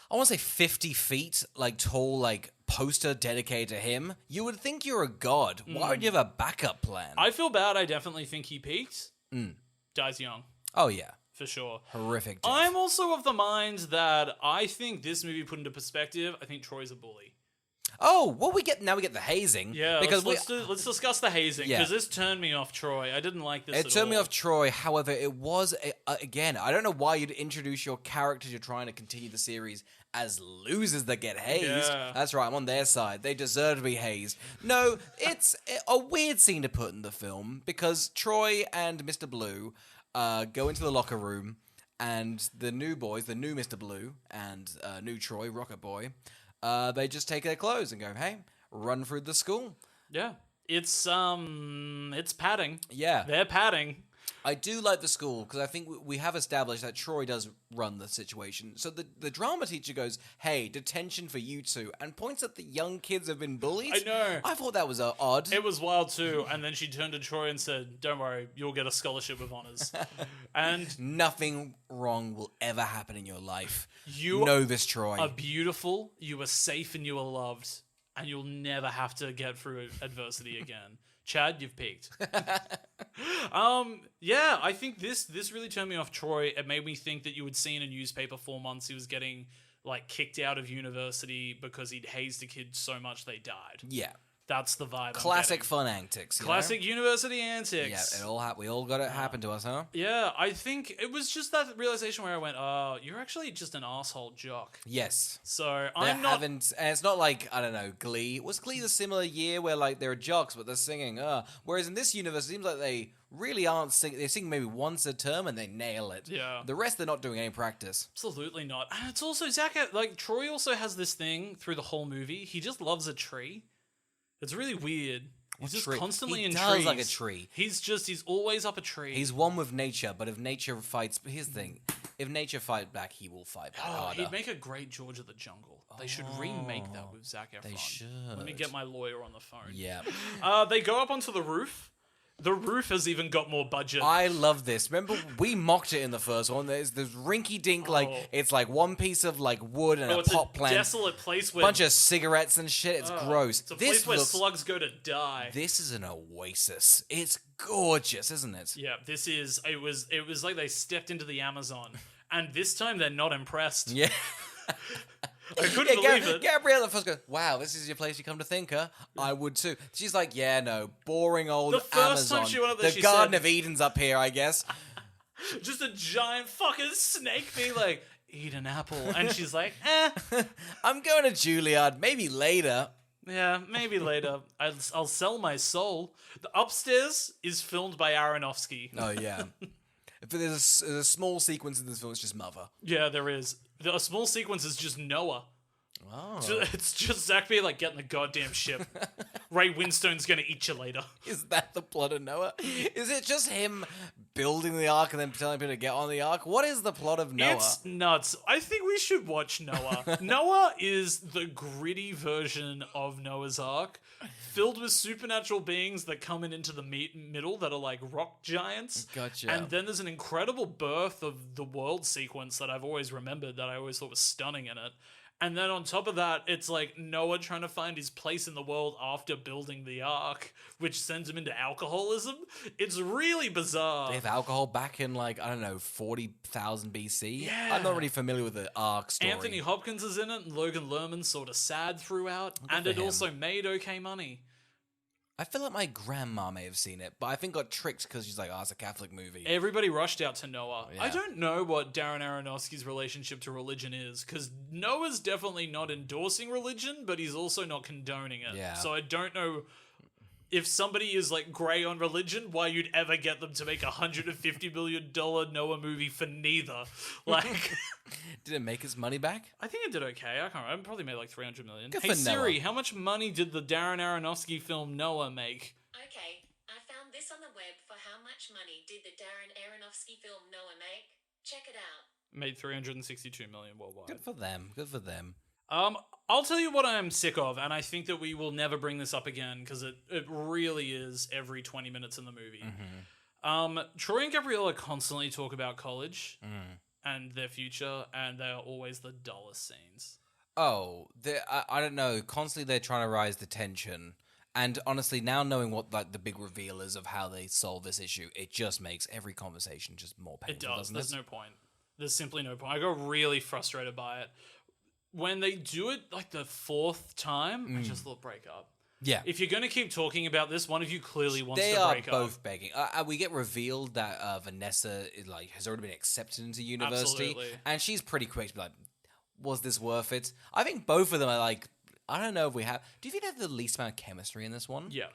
Speaker 1: want to say 50 feet, tall, poster dedicated to him. You would think you're a god. Why would you have a backup plan?
Speaker 2: I feel bad. I definitely think he peaked. Dies young.
Speaker 1: Oh, yeah.
Speaker 2: For sure.
Speaker 1: Horrific death.
Speaker 2: I'm also of the mind that I think this movie put into perspective, I think Troy's a bully.
Speaker 1: Oh, well, we get the hazing.
Speaker 2: Yeah,
Speaker 1: because
Speaker 2: let's discuss the hazing, because this turned me off Troy. I didn't like this at all.
Speaker 1: It turned me off Troy. However, it was, again, I don't know why you'd introduce your characters you're trying to continue the series as losers that get hazed.
Speaker 2: Yeah.
Speaker 1: That's right, I'm on their side. They deserve to be hazed. No, it's a weird scene to put in the film, because Troy and Mr. Blue go into the locker room, and the new boys, the new Mr. Blue and new Troy, Rocket Boy, they just take their clothes and go, hey, run through the school.
Speaker 2: Yeah. It's padding.
Speaker 1: Yeah.
Speaker 2: They're padding.
Speaker 1: I do like the school, because I think we have established that Troy does run the situation. So the drama teacher goes, hey, detention for you two, and points at the young kids have been bullied.
Speaker 2: I know.
Speaker 1: I thought that was odd.
Speaker 2: It was wild too, and then she turned to Troy and said, don't worry, you'll get a scholarship with honours. And
Speaker 1: nothing wrong will ever happen in your life.
Speaker 2: You
Speaker 1: know this, Troy.
Speaker 2: are beautiful, you are safe, and you are loved, and you'll never have to get through adversity again. Chad, you've peaked. Yeah, I think this really turned me off Troy. It made me think that you would see in a newspaper 4 months he was getting like kicked out of university because he'd hazed a kid so much they died.
Speaker 1: Yeah.
Speaker 2: That's the vibe.
Speaker 1: Classic fun antics.
Speaker 2: Classic university antics.
Speaker 1: Yeah, we all got it happen to us, huh?
Speaker 2: Yeah, I think it was just that realization where I went, oh, you're actually just an asshole jock.
Speaker 1: Yes.
Speaker 2: So
Speaker 1: I'm not... And it's not like, I don't know, Glee. Was Glee the similar year where like they're jocks, but they're singing? Whereas in this universe, it seems like they really aren't singing. They sing maybe once a term and they nail it.
Speaker 2: Yeah.
Speaker 1: The rest, they're not doing any practice.
Speaker 2: Absolutely not. And it's also, Troy also has this thing through the whole movie. He just loves a tree. It's really weird. He's just constantly in trees. He does
Speaker 1: like a tree.
Speaker 2: He's always up a tree.
Speaker 1: He's one with nature, but if nature fights... Here's the thing. If nature fights back, he will fight back harder.
Speaker 2: He'd make a great George of the Jungle. They should remake that with Zac Efron.
Speaker 1: They should.
Speaker 2: Let me get my lawyer on the phone.
Speaker 1: Yeah.
Speaker 2: They go up onto the roof. The roof has even got more budget.
Speaker 1: I love this. Remember, we mocked it in the first one. There's rinky-dink, it's like one piece of like wood and a pot plant.
Speaker 2: It's a desolate place with...
Speaker 1: bunch of cigarettes and shit. It's gross.
Speaker 2: It's a place where slugs go to die.
Speaker 1: This is an oasis. It's gorgeous, isn't it?
Speaker 2: Yeah, it was like they stepped into the Amazon. And this time they're not impressed.
Speaker 1: Yeah.
Speaker 2: I couldn't believe it.
Speaker 1: Gabriella first goes, wow, this is your place you come to think, huh? I would too. She's like, yeah, no, boring old Amazon. The first time she went up there, the Garden of Eden's up here, I guess.
Speaker 2: Just a giant fucking snake being like, eat an apple. And she's like,
Speaker 1: I'm going to Juilliard, maybe later.
Speaker 2: Yeah, maybe later. I'll sell my soul. The upstairs is filmed by Aronofsky.
Speaker 1: Oh, yeah. There's a small sequence in this film, it's just Mother.
Speaker 2: Yeah, there is. A small sequence is just Noah.
Speaker 1: Oh.
Speaker 2: It's just Zach being like, get in the goddamn ship. Ray Winstone's gonna eat you later.
Speaker 1: Is that the plot of Noah? Is it just him building the ark and then telling people to get on the ark? What is the plot of Noah?
Speaker 2: It's nuts. I think we should watch Noah. Noah is the gritty version of Noah's Ark, filled with supernatural beings that come into the middle that are like rock giants.
Speaker 1: Gotcha.
Speaker 2: And then there's an incredible birth of the world sequence that I've always remembered that I always thought was stunning in it. And then on top of that, it's like Noah trying to find his place in the world after building the ark, which sends him into alcoholism. It's really bizarre.
Speaker 1: They have alcohol back in, like, I don't know, 40,000 BC?
Speaker 2: Yeah.
Speaker 1: I'm not really familiar with the ark story.
Speaker 2: Anthony Hopkins is in it, and Logan Lerman's sort of sad throughout, and it also made okay money.
Speaker 1: I feel like my grandma may have seen it, but I think got tricked because she's like, it's a Catholic movie.
Speaker 2: Everybody rushed out to Noah.
Speaker 1: Yeah.
Speaker 2: I don't know what Darren Aronofsky's relationship to religion is, because Noah's definitely not endorsing religion, but he's also not condoning it.
Speaker 1: Yeah.
Speaker 2: So I don't know if somebody is like grey on religion, why you'd ever get them to make $150 million Noah movie for neither. Like,
Speaker 1: did it make its money back?
Speaker 2: I think it did okay. I can't remember. It probably made like $300 million.
Speaker 1: Good
Speaker 2: Hey
Speaker 1: for
Speaker 2: Siri,
Speaker 1: Noah.
Speaker 2: how much money did the Darren Aronofsky film Noah make?
Speaker 3: Okay, I found this on the web for how much money did the Darren Aronofsky film Noah make? Check it out.
Speaker 2: Made $362 million worldwide.
Speaker 1: Good for them. Good for them.
Speaker 2: I'll tell you what I'm sick of, and I think that we will never bring this up again because it really is every 20 minutes in the movie. Mm-hmm. Troy and Gabriella constantly talk about college and their future, and they are always the dullest scenes.
Speaker 1: Oh, I don't know. Constantly they're trying to rise the tension, And honestly, now knowing what like the big reveal is of how they solve this issue, it just makes every conversation just more painful.
Speaker 2: It does.
Speaker 1: Doesn't
Speaker 2: There's
Speaker 1: it?
Speaker 2: no point. There's simply no point. I got really frustrated by it. When they do it like the fourth time, I just thought break up.
Speaker 1: Yeah.
Speaker 2: If you're going to keep talking about this, one of you clearly wants
Speaker 1: They
Speaker 2: to
Speaker 1: are
Speaker 2: break
Speaker 1: both
Speaker 2: up.
Speaker 1: begging. We get revealed that Vanessa has already been accepted into university,
Speaker 2: Absolutely.
Speaker 1: and she's pretty quick to be like, "Was this worth it?" I think both of them are like, I don't know if we have. Do you think they have the least amount of chemistry in this one?
Speaker 2: Yeah.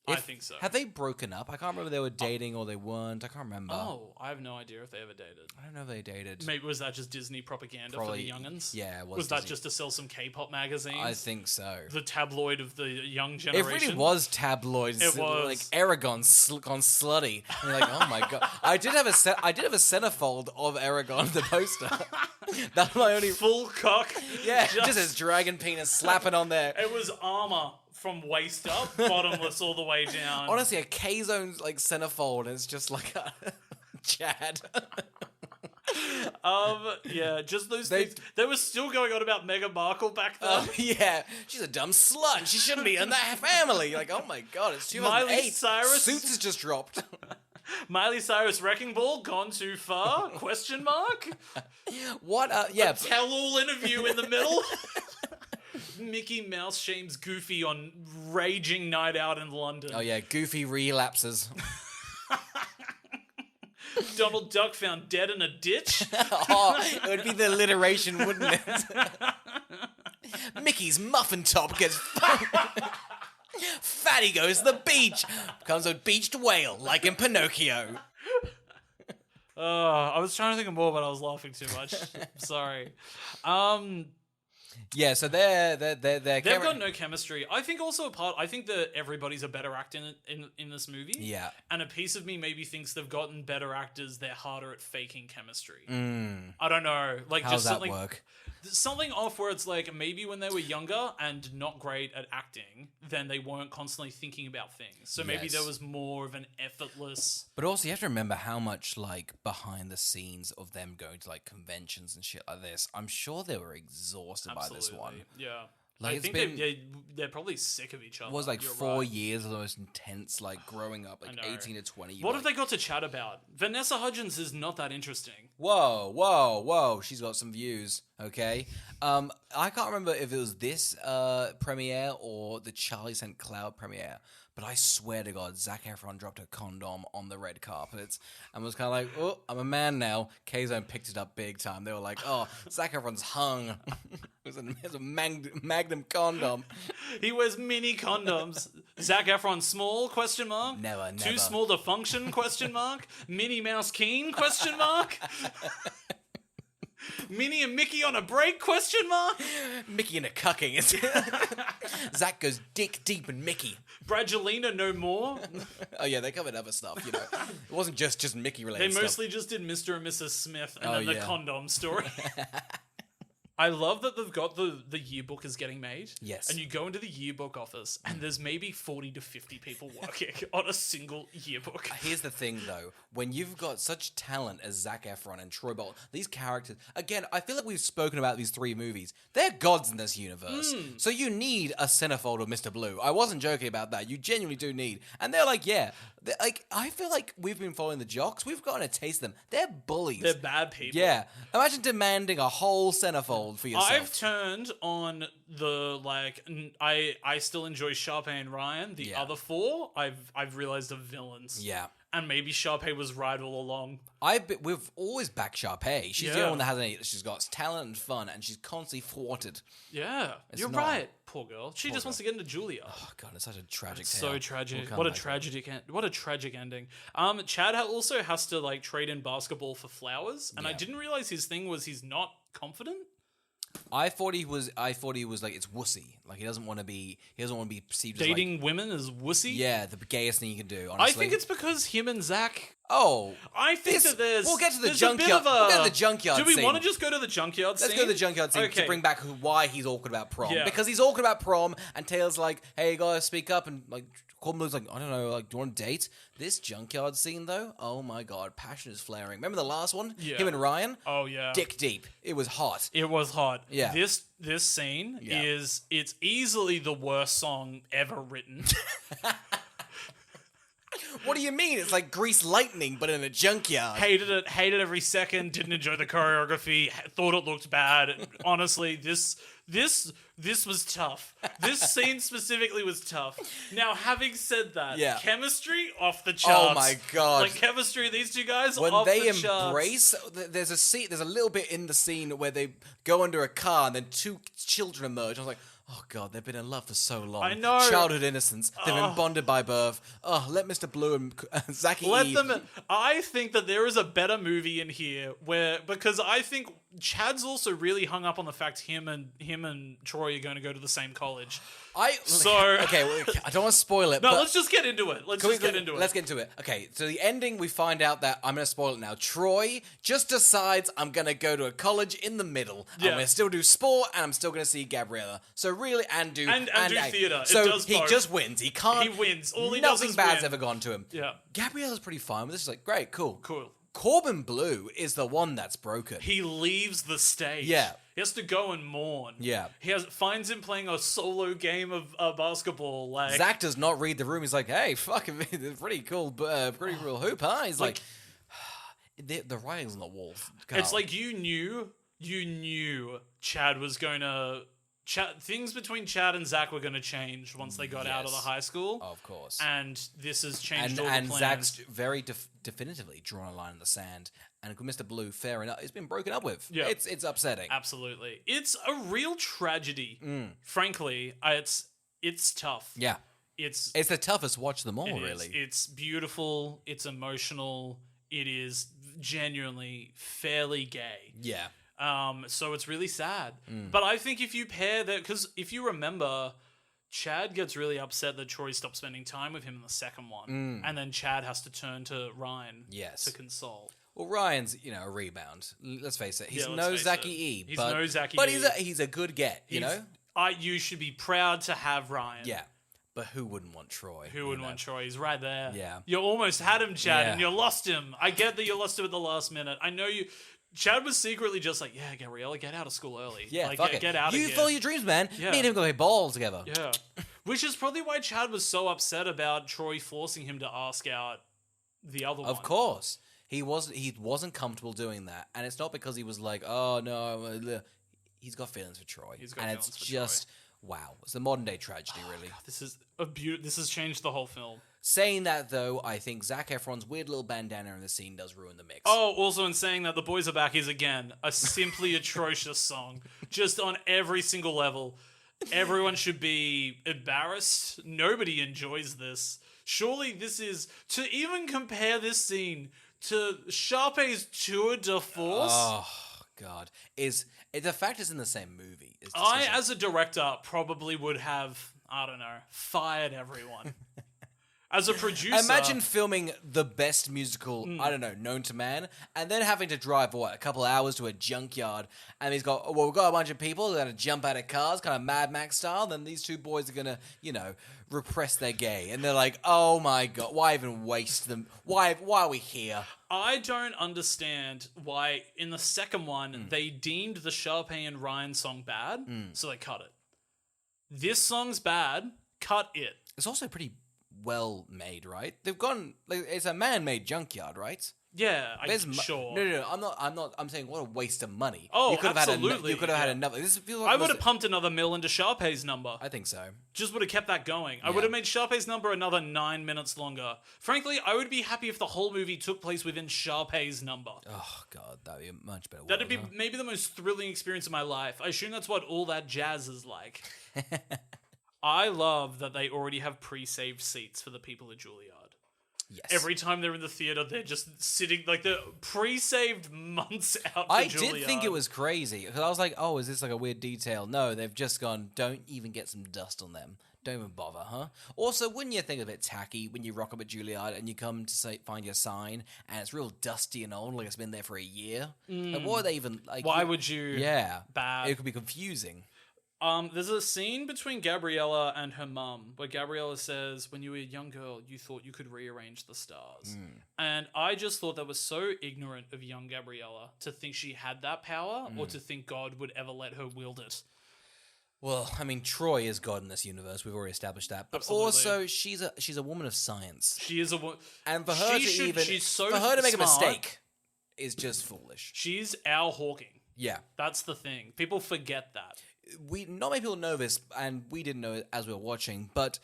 Speaker 2: I think so.
Speaker 1: Have they broken up? I can't remember if they were dating or they weren't. I can't remember.
Speaker 2: Oh, I have no idea if they ever dated.
Speaker 1: I don't know if they dated.
Speaker 2: Maybe was that just Disney propaganda
Speaker 1: Probably,
Speaker 2: for the youngins?
Speaker 1: yeah, it was
Speaker 2: Was that
Speaker 1: Disney.
Speaker 2: just to sell some K-pop magazines?
Speaker 1: I think so.
Speaker 2: The tabloid of the young
Speaker 1: It
Speaker 2: generation.
Speaker 1: really was tabloids.
Speaker 2: It was.
Speaker 1: Like Aragon gone slutty. And you're like, oh my god! I did have a centerfold of Aragon, the poster. That's my only.
Speaker 2: full cock.
Speaker 1: Yeah, just his dragon penis slapping on there.
Speaker 2: It was armor from waist up, bottomless all the way down.
Speaker 1: Honestly, a K-Zone like centerfold, and it's just like a Chad.
Speaker 2: Yeah, just those things. They were still going on about Meghan Markle back then.
Speaker 1: Yeah, she's a dumb slut. She shouldn't be in that family. Like, oh my god, it's 2008.
Speaker 2: Miley Cyrus?
Speaker 1: Suits has just dropped.
Speaker 2: Miley Cyrus Wrecking Ball gone too far? Question mark?
Speaker 1: What? Yeah.
Speaker 2: Tell-all interview in the middle. Mickey Mouse shames Goofy on raging night out in London.
Speaker 1: Oh yeah, Goofy relapses.
Speaker 2: Donald Duck found dead in a ditch.
Speaker 1: Oh, it would be the alliteration, wouldn't it? Mickey's muffin top gets. Fatty goes to the beach. Becomes a beached whale, like in Pinocchio.
Speaker 2: I was trying to think of more, but I was laughing too much. Sorry.
Speaker 1: Yeah, so they're
Speaker 2: They've got no chemistry. I think also I think that everybody's a better actor in this movie.
Speaker 1: Yeah.
Speaker 2: And a piece of me maybe thinks they've gotten better actors. They're harder at faking chemistry. I don't know. Like,
Speaker 1: How
Speaker 2: just
Speaker 1: does that
Speaker 2: something
Speaker 1: work?
Speaker 2: Something off where it's like maybe when they were younger and not great at acting, then they weren't constantly thinking about things. So maybe
Speaker 1: Yes.
Speaker 2: there was more of an effortless.
Speaker 1: But also, you have to remember how much, like, behind the scenes of them going to, like, conventions and shit like this, I'm sure they were exhausted by this one.
Speaker 2: Yeah.
Speaker 1: Like,
Speaker 2: I
Speaker 1: it's
Speaker 2: think
Speaker 1: been-
Speaker 2: they're probably sick of each other.
Speaker 1: It was, like,
Speaker 2: You're
Speaker 1: 4
Speaker 2: right.
Speaker 1: years of the most intense, like, growing up, like,
Speaker 2: know.
Speaker 1: 18 to 20.
Speaker 2: What have they got to chat about? Vanessa Hudgens is not that interesting.
Speaker 1: Whoa. She's got some views, okay? I can't remember if it was this premiere or the Charlie St. Cloud premiere, but I swear to God, Zac Efron dropped a condom on the red carpet and was kind of like, oh, I'm a man now. K-Zone picked it up big time. They were like, oh, Zac Efron's hung. It was a magnum condom.
Speaker 2: He wears mini condoms. Zac Efron small? Question mark.
Speaker 1: Never.
Speaker 2: Too small to function? Question mark. Minnie Mouse Keen? Question mark. Minnie and Mickey on a break? Question mark.
Speaker 1: Mickey in a cucking. Zac goes dick deep in Mickey.
Speaker 2: Bradgelina no more.
Speaker 1: Oh yeah, they covered other stuff, you know. It wasn't just Mickey
Speaker 2: They
Speaker 1: related stuff.
Speaker 2: mostly just did Mr. and Mrs. Smith and
Speaker 1: Oh,
Speaker 2: then the
Speaker 1: yeah.
Speaker 2: condom story. I love that they've got the yearbook is getting made.
Speaker 1: Yes.
Speaker 2: And you go into the yearbook office and there's maybe 40 to 50 people working on a single yearbook.
Speaker 1: Here's the thing, though. When you've got such talent as Zac Efron and Troy Bolton, these characters... Again, I feel like we've spoken about these 3 movies. They're gods in this universe. So you need a centerfold of Mr. Blue. I wasn't joking about that. You genuinely do need... And they're like, yeah. Like, I feel like we've been following the jocks. We've gotten a taste of them. They're bullies.
Speaker 2: They're bad people.
Speaker 1: Yeah. Imagine demanding a whole centerfold for yourself.
Speaker 2: I've turned on the I still enjoy Sharpay and Ryan. The
Speaker 1: Yeah.
Speaker 2: other 4 I've realized are villains.
Speaker 1: Yeah.
Speaker 2: And maybe Sharpay was right all along.
Speaker 1: We've always backed Sharpay. She's the
Speaker 2: Yeah.
Speaker 1: only one that has any. She's got talent and fun, and she's constantly thwarted.
Speaker 2: Yeah. You're
Speaker 1: not-
Speaker 2: right. Poor girl. She just wants to get into Julia.
Speaker 1: Oh god, it's such a tragic
Speaker 2: So
Speaker 1: tale.
Speaker 2: tragic.
Speaker 1: We'll come
Speaker 2: What a
Speaker 1: back to it.
Speaker 2: what a tragic ending. Chad also has to like trade in basketball for flowers, and I
Speaker 1: Yeah.
Speaker 2: didn't realize his thing was he's not confident.
Speaker 1: I thought he was like it's wussy. Like he doesn't want to be perceived as
Speaker 2: Dating women is wussy.
Speaker 1: like, yeah, the gayest thing you can do.
Speaker 2: I
Speaker 1: Honestly,
Speaker 2: think it's because him and Zach
Speaker 1: Oh,
Speaker 2: I think that there's...
Speaker 1: We'll get to the
Speaker 2: there's a bit
Speaker 1: junkyard.
Speaker 2: of a-
Speaker 1: We'll get to the junkyard
Speaker 2: Do we
Speaker 1: scene.
Speaker 2: want to just go to the junkyard scene?
Speaker 1: Let's go to the junkyard scene to bring back why he's awkward about prom.
Speaker 2: Yeah.
Speaker 1: Because he's awkward about prom, and Taylor's like, hey, you gotta speak up, and like, Corbin's like, I don't know, like, do you want to date? This junkyard scene, though, oh my god, passion is flaring. Remember the last one?
Speaker 2: Yeah.
Speaker 1: Him and Ryan?
Speaker 2: Oh, yeah.
Speaker 1: Dick deep. It was hot.
Speaker 2: It was hot.
Speaker 1: Yeah.
Speaker 2: This scene it's easily the worst song ever written.
Speaker 1: What do you mean? It's like Grease Lightning, but in a junkyard.
Speaker 2: Hated every second, didn't enjoy the choreography, thought it looked bad. Honestly, this was tough. This scene specifically was tough. Now, having said that, chemistry off the charts.
Speaker 1: Oh my god.
Speaker 2: Like chemistry, these two guys
Speaker 1: when
Speaker 2: off
Speaker 1: they
Speaker 2: the charts.
Speaker 1: embrace, there's a little bit in the scene where they go under a car and then two children emerge. I was like, oh god, they've been in love for so long.
Speaker 2: I know.
Speaker 1: Childhood innocence. They've been bonded by birth. Oh, let Mr. Blue and Zachy
Speaker 2: Let
Speaker 1: E.
Speaker 2: them. I think that there is a better movie in here because I think Chad's also really hung up on the fact him and Troy are going to go to the same college.
Speaker 1: Okay, well, I don't want to spoil it.
Speaker 2: No,
Speaker 1: but
Speaker 2: let's just get into it. Let's get into it.
Speaker 1: Let's get into it. Okay, so the ending, we find out that, I'm going to spoil it now, Troy just decides I'm going to go to a college in the middle.
Speaker 2: Yeah.
Speaker 1: I'm going to still do sport, and I'm still going to see Gabriella. So really, and do
Speaker 2: theatre.
Speaker 1: So
Speaker 2: It does
Speaker 1: he
Speaker 2: both.
Speaker 1: just wins. He can't.
Speaker 2: He wins. All he does
Speaker 1: nothing
Speaker 2: is
Speaker 1: bad's
Speaker 2: win.
Speaker 1: ever gone to him.
Speaker 2: Yeah.
Speaker 1: Gabriella's pretty fine with this. She's like, great, cool.
Speaker 2: Cool.
Speaker 1: Corbin Blue is the one that's broken.
Speaker 2: He leaves the stage.
Speaker 1: Yeah.
Speaker 2: He has to go and mourn.
Speaker 1: Yeah.
Speaker 2: Finds him playing a solo game of basketball. Like
Speaker 1: Zach does not read the room. He's like, hey, fucking pretty cool hoop, huh? He's like the writing's on the wall. Carl.
Speaker 2: It's like you knew Chad was going to... things between Chad and Zach were going to change once they got out of the high school.
Speaker 1: Of course.
Speaker 2: And this has changed all the
Speaker 1: and
Speaker 2: plans.
Speaker 1: Zach's very definitively drawn a line in the sand. And Mr. Blue, fair enough, it's been broken up with.
Speaker 2: Yeah.
Speaker 1: It's upsetting.
Speaker 2: Absolutely. It's a real tragedy. Frankly, it's tough.
Speaker 1: Yeah.
Speaker 2: It's
Speaker 1: the toughest watch of them all, really.
Speaker 2: It's beautiful. It's emotional. It is genuinely fairly gay.
Speaker 1: Yeah.
Speaker 2: So it's really sad. But I think if you pair that, because if you remember, Chad gets really upset that Troy stopped spending time with him in the second one, and then Chad has to turn to Ryan to console.
Speaker 1: Well, Ryan's, a rebound. Let's face it. He's
Speaker 2: Yeah,
Speaker 1: no
Speaker 2: let's face
Speaker 1: Zachy
Speaker 2: it.
Speaker 1: E.
Speaker 2: He's
Speaker 1: but,
Speaker 2: no Zachy
Speaker 1: but
Speaker 2: E.
Speaker 1: he's a good get, you know?
Speaker 2: You should be proud to have Ryan.
Speaker 1: Yeah. But who wouldn't want Troy?
Speaker 2: Who wouldn't want Troy? He's right there.
Speaker 1: Yeah.
Speaker 2: You almost had him, Chad,
Speaker 1: Yeah.
Speaker 2: and you lost him. I get that you lost him at the last minute. I know you... Chad was secretly just like, yeah, Gabriella, get out of school early.
Speaker 1: Yeah,
Speaker 2: like,
Speaker 1: fuck it.
Speaker 2: Get out of
Speaker 1: You
Speaker 2: here.
Speaker 1: follow your dreams, man.
Speaker 2: Yeah.
Speaker 1: Me and him go play ball together.
Speaker 2: Yeah. Which is probably why Chad was so upset about Troy forcing him to ask out the other one.
Speaker 1: Of course. He wasn't comfortable doing that. And it's not because he was like, oh, no. He's got feelings for Troy. And it's just, wow. It's a modern day tragedy, really.
Speaker 2: God, this has changed the whole film.
Speaker 1: Saying that, though, I think Zac Efron's weird little bandana in the scene does ruin the mix.
Speaker 2: Oh, also in saying that The Boys Are Back is, again, a simply atrocious song. Just on every single level. Everyone should be embarrassed. Nobody enjoys this. Surely this is... To even compare this scene to Sharpay's Tour de Force...
Speaker 1: Oh, God. The fact it's in the same movie.
Speaker 2: I, as a director, probably would have, I don't know, fired everyone. As a producer...
Speaker 1: Imagine filming the best musical, I don't know, known to man, and then having to drive, a couple hours to a junkyard, and we've got a bunch of people that are going to jump out of cars, kind of Mad Max style, then these two boys are going to, repress their gay. And they're like, oh my God, why even waste them? Why are we here?
Speaker 2: I don't understand why, in the second one, they deemed the Sharpay and Ryan song bad, so they cut it. This song's bad, cut it.
Speaker 1: It's also pretty well made, right? They've gone it's a man-made junkyard, right?
Speaker 2: Yeah,
Speaker 1: sure. No, I'm not. I'm saying what a waste of money.
Speaker 2: Oh,
Speaker 1: you could
Speaker 2: absolutely.
Speaker 1: You could have had another. This feels like
Speaker 2: I would have pumped another mil into Sharpay's number.
Speaker 1: I think so.
Speaker 2: Just would have kept that going. I would have made Sharpay's number another 9 minutes longer. Frankly, I would be happy if the whole movie took place within Sharpay's number.
Speaker 1: Oh God, that'd be a much better.
Speaker 2: That'd be maybe the most thrilling experience of my life. I assume that's what all that jazz is like. I love that they already have pre-saved seats for the people at Juilliard.
Speaker 1: Yes.
Speaker 2: Every time they're in the theater, they're just sitting, like, they're pre-saved months out for
Speaker 1: I
Speaker 2: Juilliard.
Speaker 1: did think it was crazy, because I was like, oh, is this like a weird detail? No, they've just gone, don't even get some dust on them. Don't even bother, huh? Also, wouldn't you think a bit tacky when you rock up at Juilliard and you come to find your sign and it's real dusty and old, like it's been there for a year? Like, what are they even like?
Speaker 2: Why would you?
Speaker 1: Yeah,
Speaker 2: Bad.
Speaker 1: It could be confusing.
Speaker 2: There's a scene between Gabriella and her mum where Gabriella says, when you were a young girl, you thought you could rearrange the stars. And I just thought that was so ignorant of young Gabriella to think she had that power or to think God would ever let her wield it.
Speaker 1: Well, I mean, Troy is God in this universe. We've already established that. But
Speaker 2: Absolutely.
Speaker 1: also, she's a woman of science.
Speaker 2: She is a woman.
Speaker 1: And for her
Speaker 2: she's so
Speaker 1: for her to make
Speaker 2: smart.
Speaker 1: a mistake is just foolish.
Speaker 2: She's Al Hawking.
Speaker 1: Yeah.
Speaker 2: That's the thing. People forget that.
Speaker 1: Not many people know this, and we didn't know it as we were watching, but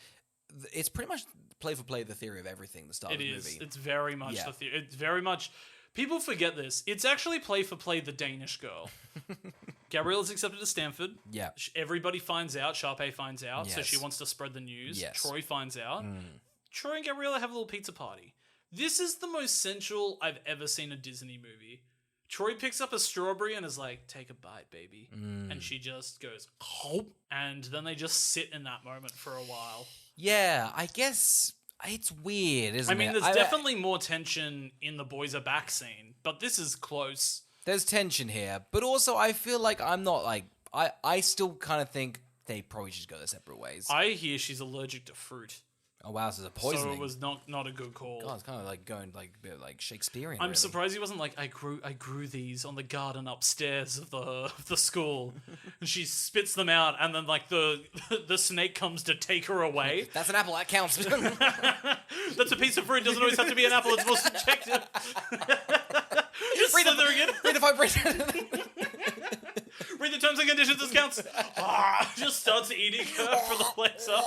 Speaker 1: it's pretty much play for play the theory of everything, the start of the movie.
Speaker 2: It's very much
Speaker 1: Yeah.
Speaker 2: the theory. It's very much... People forget this. It's actually play for play the Danish girl. Gabriella's accepted to Stanford.
Speaker 1: Yeah.
Speaker 2: Everybody finds out. Sharpay finds out. So
Speaker 1: Yes.
Speaker 2: she wants to spread the news.
Speaker 1: Yes.
Speaker 2: Troy finds out. Troy and Gabriella have a little pizza party. This is the most sensual I've ever seen a Disney movie. Troy picks up a strawberry and is like, take a bite, baby. And she just goes, oh. And then they just sit in that moment for a while.
Speaker 1: Yeah, I guess it's weird, isn't it?
Speaker 2: I mean, there's definitely more tension in the boys are back scene, but this is close.
Speaker 1: There's tension here, but also I feel like I'm not like... I still kind of think they probably should go their separate ways.
Speaker 2: I hear she's allergic to fruit.
Speaker 1: Oh, wow, this is a poisoning.
Speaker 2: So it was not a good call.
Speaker 1: God, it's kind of like going like a bit like Shakespearean.
Speaker 2: I'm
Speaker 1: really.
Speaker 2: surprised he wasn't like, I grew these on the garden upstairs of the school. And she spits them out, and then like the snake comes to take her away.
Speaker 1: That's an apple, that counts.
Speaker 2: That's a piece of fruit, doesn't always have to be an apple, it's more subjective. Just slithering in.
Speaker 1: Read the vibration.
Speaker 2: Read the terms and conditions, this counts. Just starts eating her for the pleasure.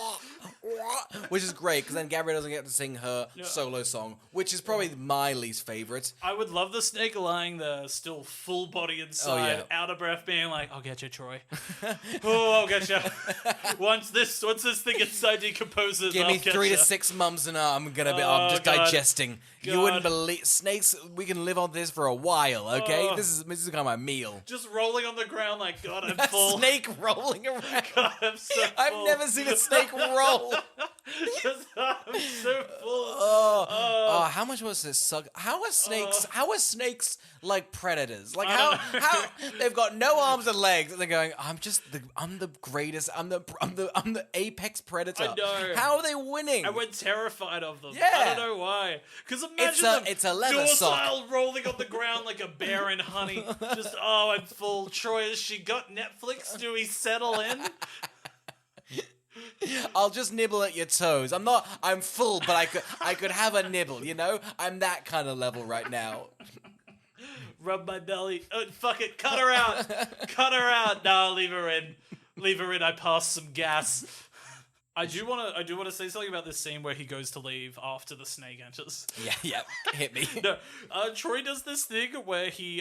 Speaker 1: Which is great, because then Gabrielle doesn't get to sing her solo song, which is probably my least favorite.
Speaker 2: I would love the snake lying there, still full body inside, out of breath, being like, "I'll get you, Troy. Oh, I'll get you. Once this thing inside decomposes,
Speaker 1: Give me
Speaker 2: I'll get
Speaker 1: 3
Speaker 2: ya."
Speaker 1: to 6 months, and I'm just
Speaker 2: God.
Speaker 1: digesting. You wouldn't believe snakes. We can live on this for a while, okay?
Speaker 2: Oh.
Speaker 1: This is kind of my meal.
Speaker 2: Just rolling on the ground, like, God, I'm
Speaker 1: That
Speaker 2: full.
Speaker 1: snake rolling around.
Speaker 2: God, I'm so full.
Speaker 1: I've never seen a snake roll.
Speaker 2: I'm so full.
Speaker 1: Oh, how much was this suck? How are snakes like predators? Like how they've got no arms and legs, and they're going, I'm the greatest. I'm the apex predator.
Speaker 2: I know.
Speaker 1: How are they winning?
Speaker 2: And we're terrified of them.
Speaker 1: Yeah.
Speaker 2: I don't know why. Because imagine
Speaker 1: It's a leather
Speaker 2: docile rolling on the ground like a bear in honey. Just, I'm full. Troy, has she got Netflix? Do we settle in?
Speaker 1: I'll just nibble at your toes. I'm full, but I could have a nibble, you know? I'm that kind of level right now.
Speaker 2: Rub my belly. Oh, fuck it. Cut her out. Cut her out. Nah, leave her in. Leave her in. I passed some gas. I do want to say something about this scene where he goes to leave after the snake enters.
Speaker 1: Yeah, hit me.
Speaker 2: No, Troy does this thing where he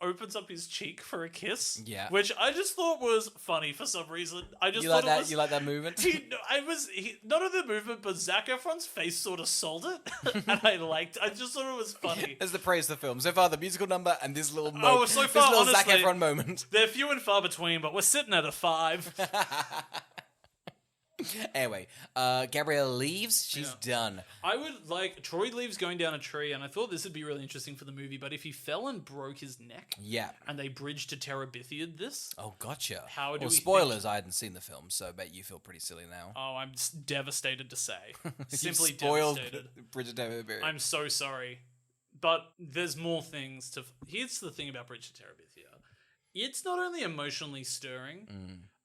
Speaker 2: opens up his cheek for a kiss.
Speaker 1: Yeah.
Speaker 2: Which I just thought was funny for some reason. I just
Speaker 1: You
Speaker 2: thought
Speaker 1: like that?
Speaker 2: it was,
Speaker 1: You like that movement?
Speaker 2: not only the movement, but Zac Efron's face sort of sold it, and I just thought it was funny.
Speaker 1: As the praise of the film. So far, the musical number and this little
Speaker 2: So far,
Speaker 1: this little Zac
Speaker 2: honestly,
Speaker 1: Efron moment.
Speaker 2: They're few and far between, but we're sitting at a 5.
Speaker 1: Anyway, Gabrielle leaves. She's done.
Speaker 2: Troy leaves going down a tree, and I thought this would be really interesting for the movie, but if he fell and broke his neck, and they bridged to Terabithia this,
Speaker 1: Oh, gotcha.
Speaker 2: How do we
Speaker 1: spoilers, I hadn't seen the film, so I bet you feel pretty silly now.
Speaker 2: I'm devastated to say. Simply
Speaker 1: You spoiled
Speaker 2: devastated.
Speaker 1: Bridget Terabithia.
Speaker 2: I'm so sorry. But there's more things to... Here's the thing about Bridge to Terabithia. It's not only emotionally stirring,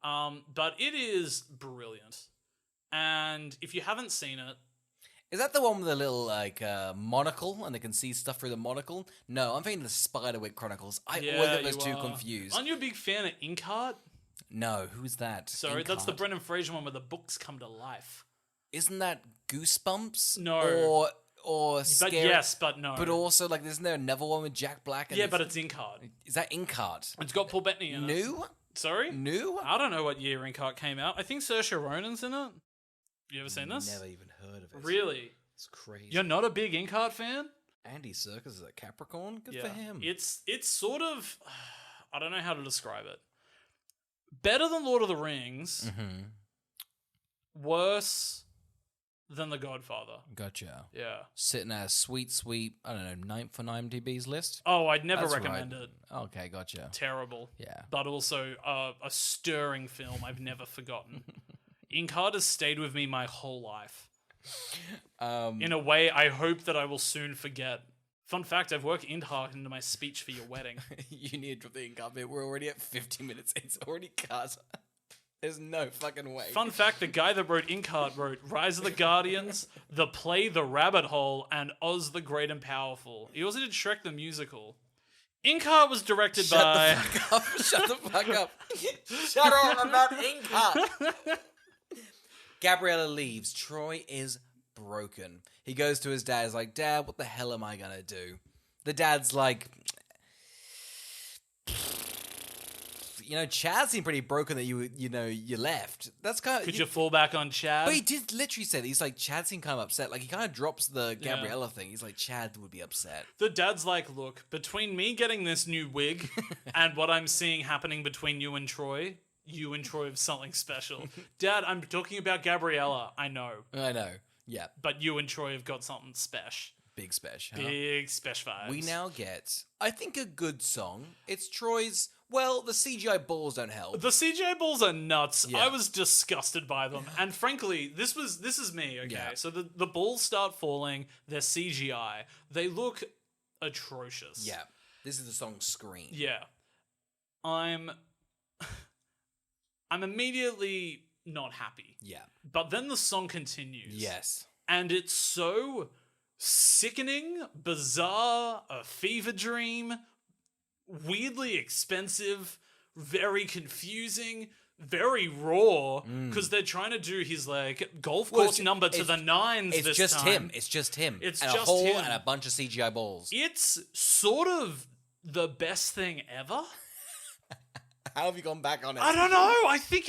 Speaker 2: but it is brilliant. And if you haven't seen it...
Speaker 1: Is that the one with the little, monocle, and they can see stuff through the monocle? No, I'm thinking the Spiderwick Chronicles. I always get those two confused.
Speaker 2: Aren't you a big fan of Inkheart?
Speaker 1: No, who's that?
Speaker 2: Sorry, that's the
Speaker 1: Inkheart?
Speaker 2: Brendan Fraser one where the books come to life.
Speaker 1: Isn't that Goosebumps?
Speaker 2: No.
Speaker 1: Or
Speaker 2: But
Speaker 1: Scary...
Speaker 2: yes, but no.
Speaker 1: But also, isn't there another one with Jack Black? And
Speaker 2: Yeah, but it's Inkheart.
Speaker 1: Is that Inkheart?
Speaker 2: It's got Paul Bettany in it.
Speaker 1: New?
Speaker 2: Sorry?
Speaker 1: New?
Speaker 2: I don't know what year Inkheart came out. I think Saoirse Ronan's in it. You ever seen this?
Speaker 1: Never even heard of it.
Speaker 2: Really?
Speaker 1: It's crazy.
Speaker 2: You're not a big Inkheart fan?
Speaker 1: Andy Serkis is a Capricorn? Good for him.
Speaker 2: It's sort of... I don't know how to describe it. Better than Lord of the Rings, worse than The Godfather.
Speaker 1: Gotcha.
Speaker 2: Yeah.
Speaker 1: Sitting at a sweet, I don't know, ninth on IMDb's list?
Speaker 2: Oh, I'd never
Speaker 1: That's
Speaker 2: recommend
Speaker 1: right.
Speaker 2: it.
Speaker 1: Okay, gotcha.
Speaker 2: Terrible.
Speaker 1: Yeah.
Speaker 2: But also a stirring film I've never forgotten. Inkheart has stayed with me my whole life. In a way I hope that I will soon forget. Fun fact, I've worked Inkheart into my speech for your wedding.
Speaker 1: You need to drop the ink up bit. We're already at 50 minutes. It's already cut. There's no fucking way.
Speaker 2: Fun fact, the guy that wrote Inkheart wrote Rise of the Guardians, the play The Rabbit Hole, and Oz the Great and Powerful. He also did Shrek the Musical. Inkheart was directed by...
Speaker 1: Shut the fuck up. Shut up about Inkheart. Gabriella leaves. Troy is broken. He goes to his dad. He's like, Dad, what the hell am I gonna do? The dad's like, Chad seemed pretty broken that you left. That's kind of...
Speaker 2: Could you fall back on Chad?
Speaker 1: But he did literally say that. He's like, Chad seemed kind of upset. Like, he kind of drops the Gabriella thing. He's like, Chad would be upset.
Speaker 2: The dad's like, look, between me getting this new wig and what I'm seeing happening between you and Troy have something special. Dad, I'm talking about Gabriella. I know.
Speaker 1: Yeah.
Speaker 2: But you and Troy have got something special.
Speaker 1: Big special. Huh?
Speaker 2: Big special vibes.
Speaker 1: We now get, I think, a good song. It's Troy's... Well, the CGI balls don't help.
Speaker 2: The CGI balls are nuts.
Speaker 1: Yeah.
Speaker 2: I was disgusted by them. And frankly, this is me, okay?
Speaker 1: Yeah.
Speaker 2: So the balls start falling, they're CGI. They look atrocious.
Speaker 1: Yeah. This is the song Scream.
Speaker 2: Yeah. I'm immediately not happy.
Speaker 1: Yeah.
Speaker 2: But then the song continues.
Speaker 1: Yes.
Speaker 2: And it's so sickening, bizarre, a fever dream, weirdly expensive, very confusing, very raw, because they're trying to do his golf course number to the nines
Speaker 1: it's
Speaker 2: this
Speaker 1: just
Speaker 2: time.
Speaker 1: him. It's just him.
Speaker 2: It's
Speaker 1: and
Speaker 2: just
Speaker 1: a hole
Speaker 2: him.
Speaker 1: and a bunch of CGI balls.
Speaker 2: It's sort of the best thing ever.
Speaker 1: How have you gone back on it?
Speaker 2: I don't know. I think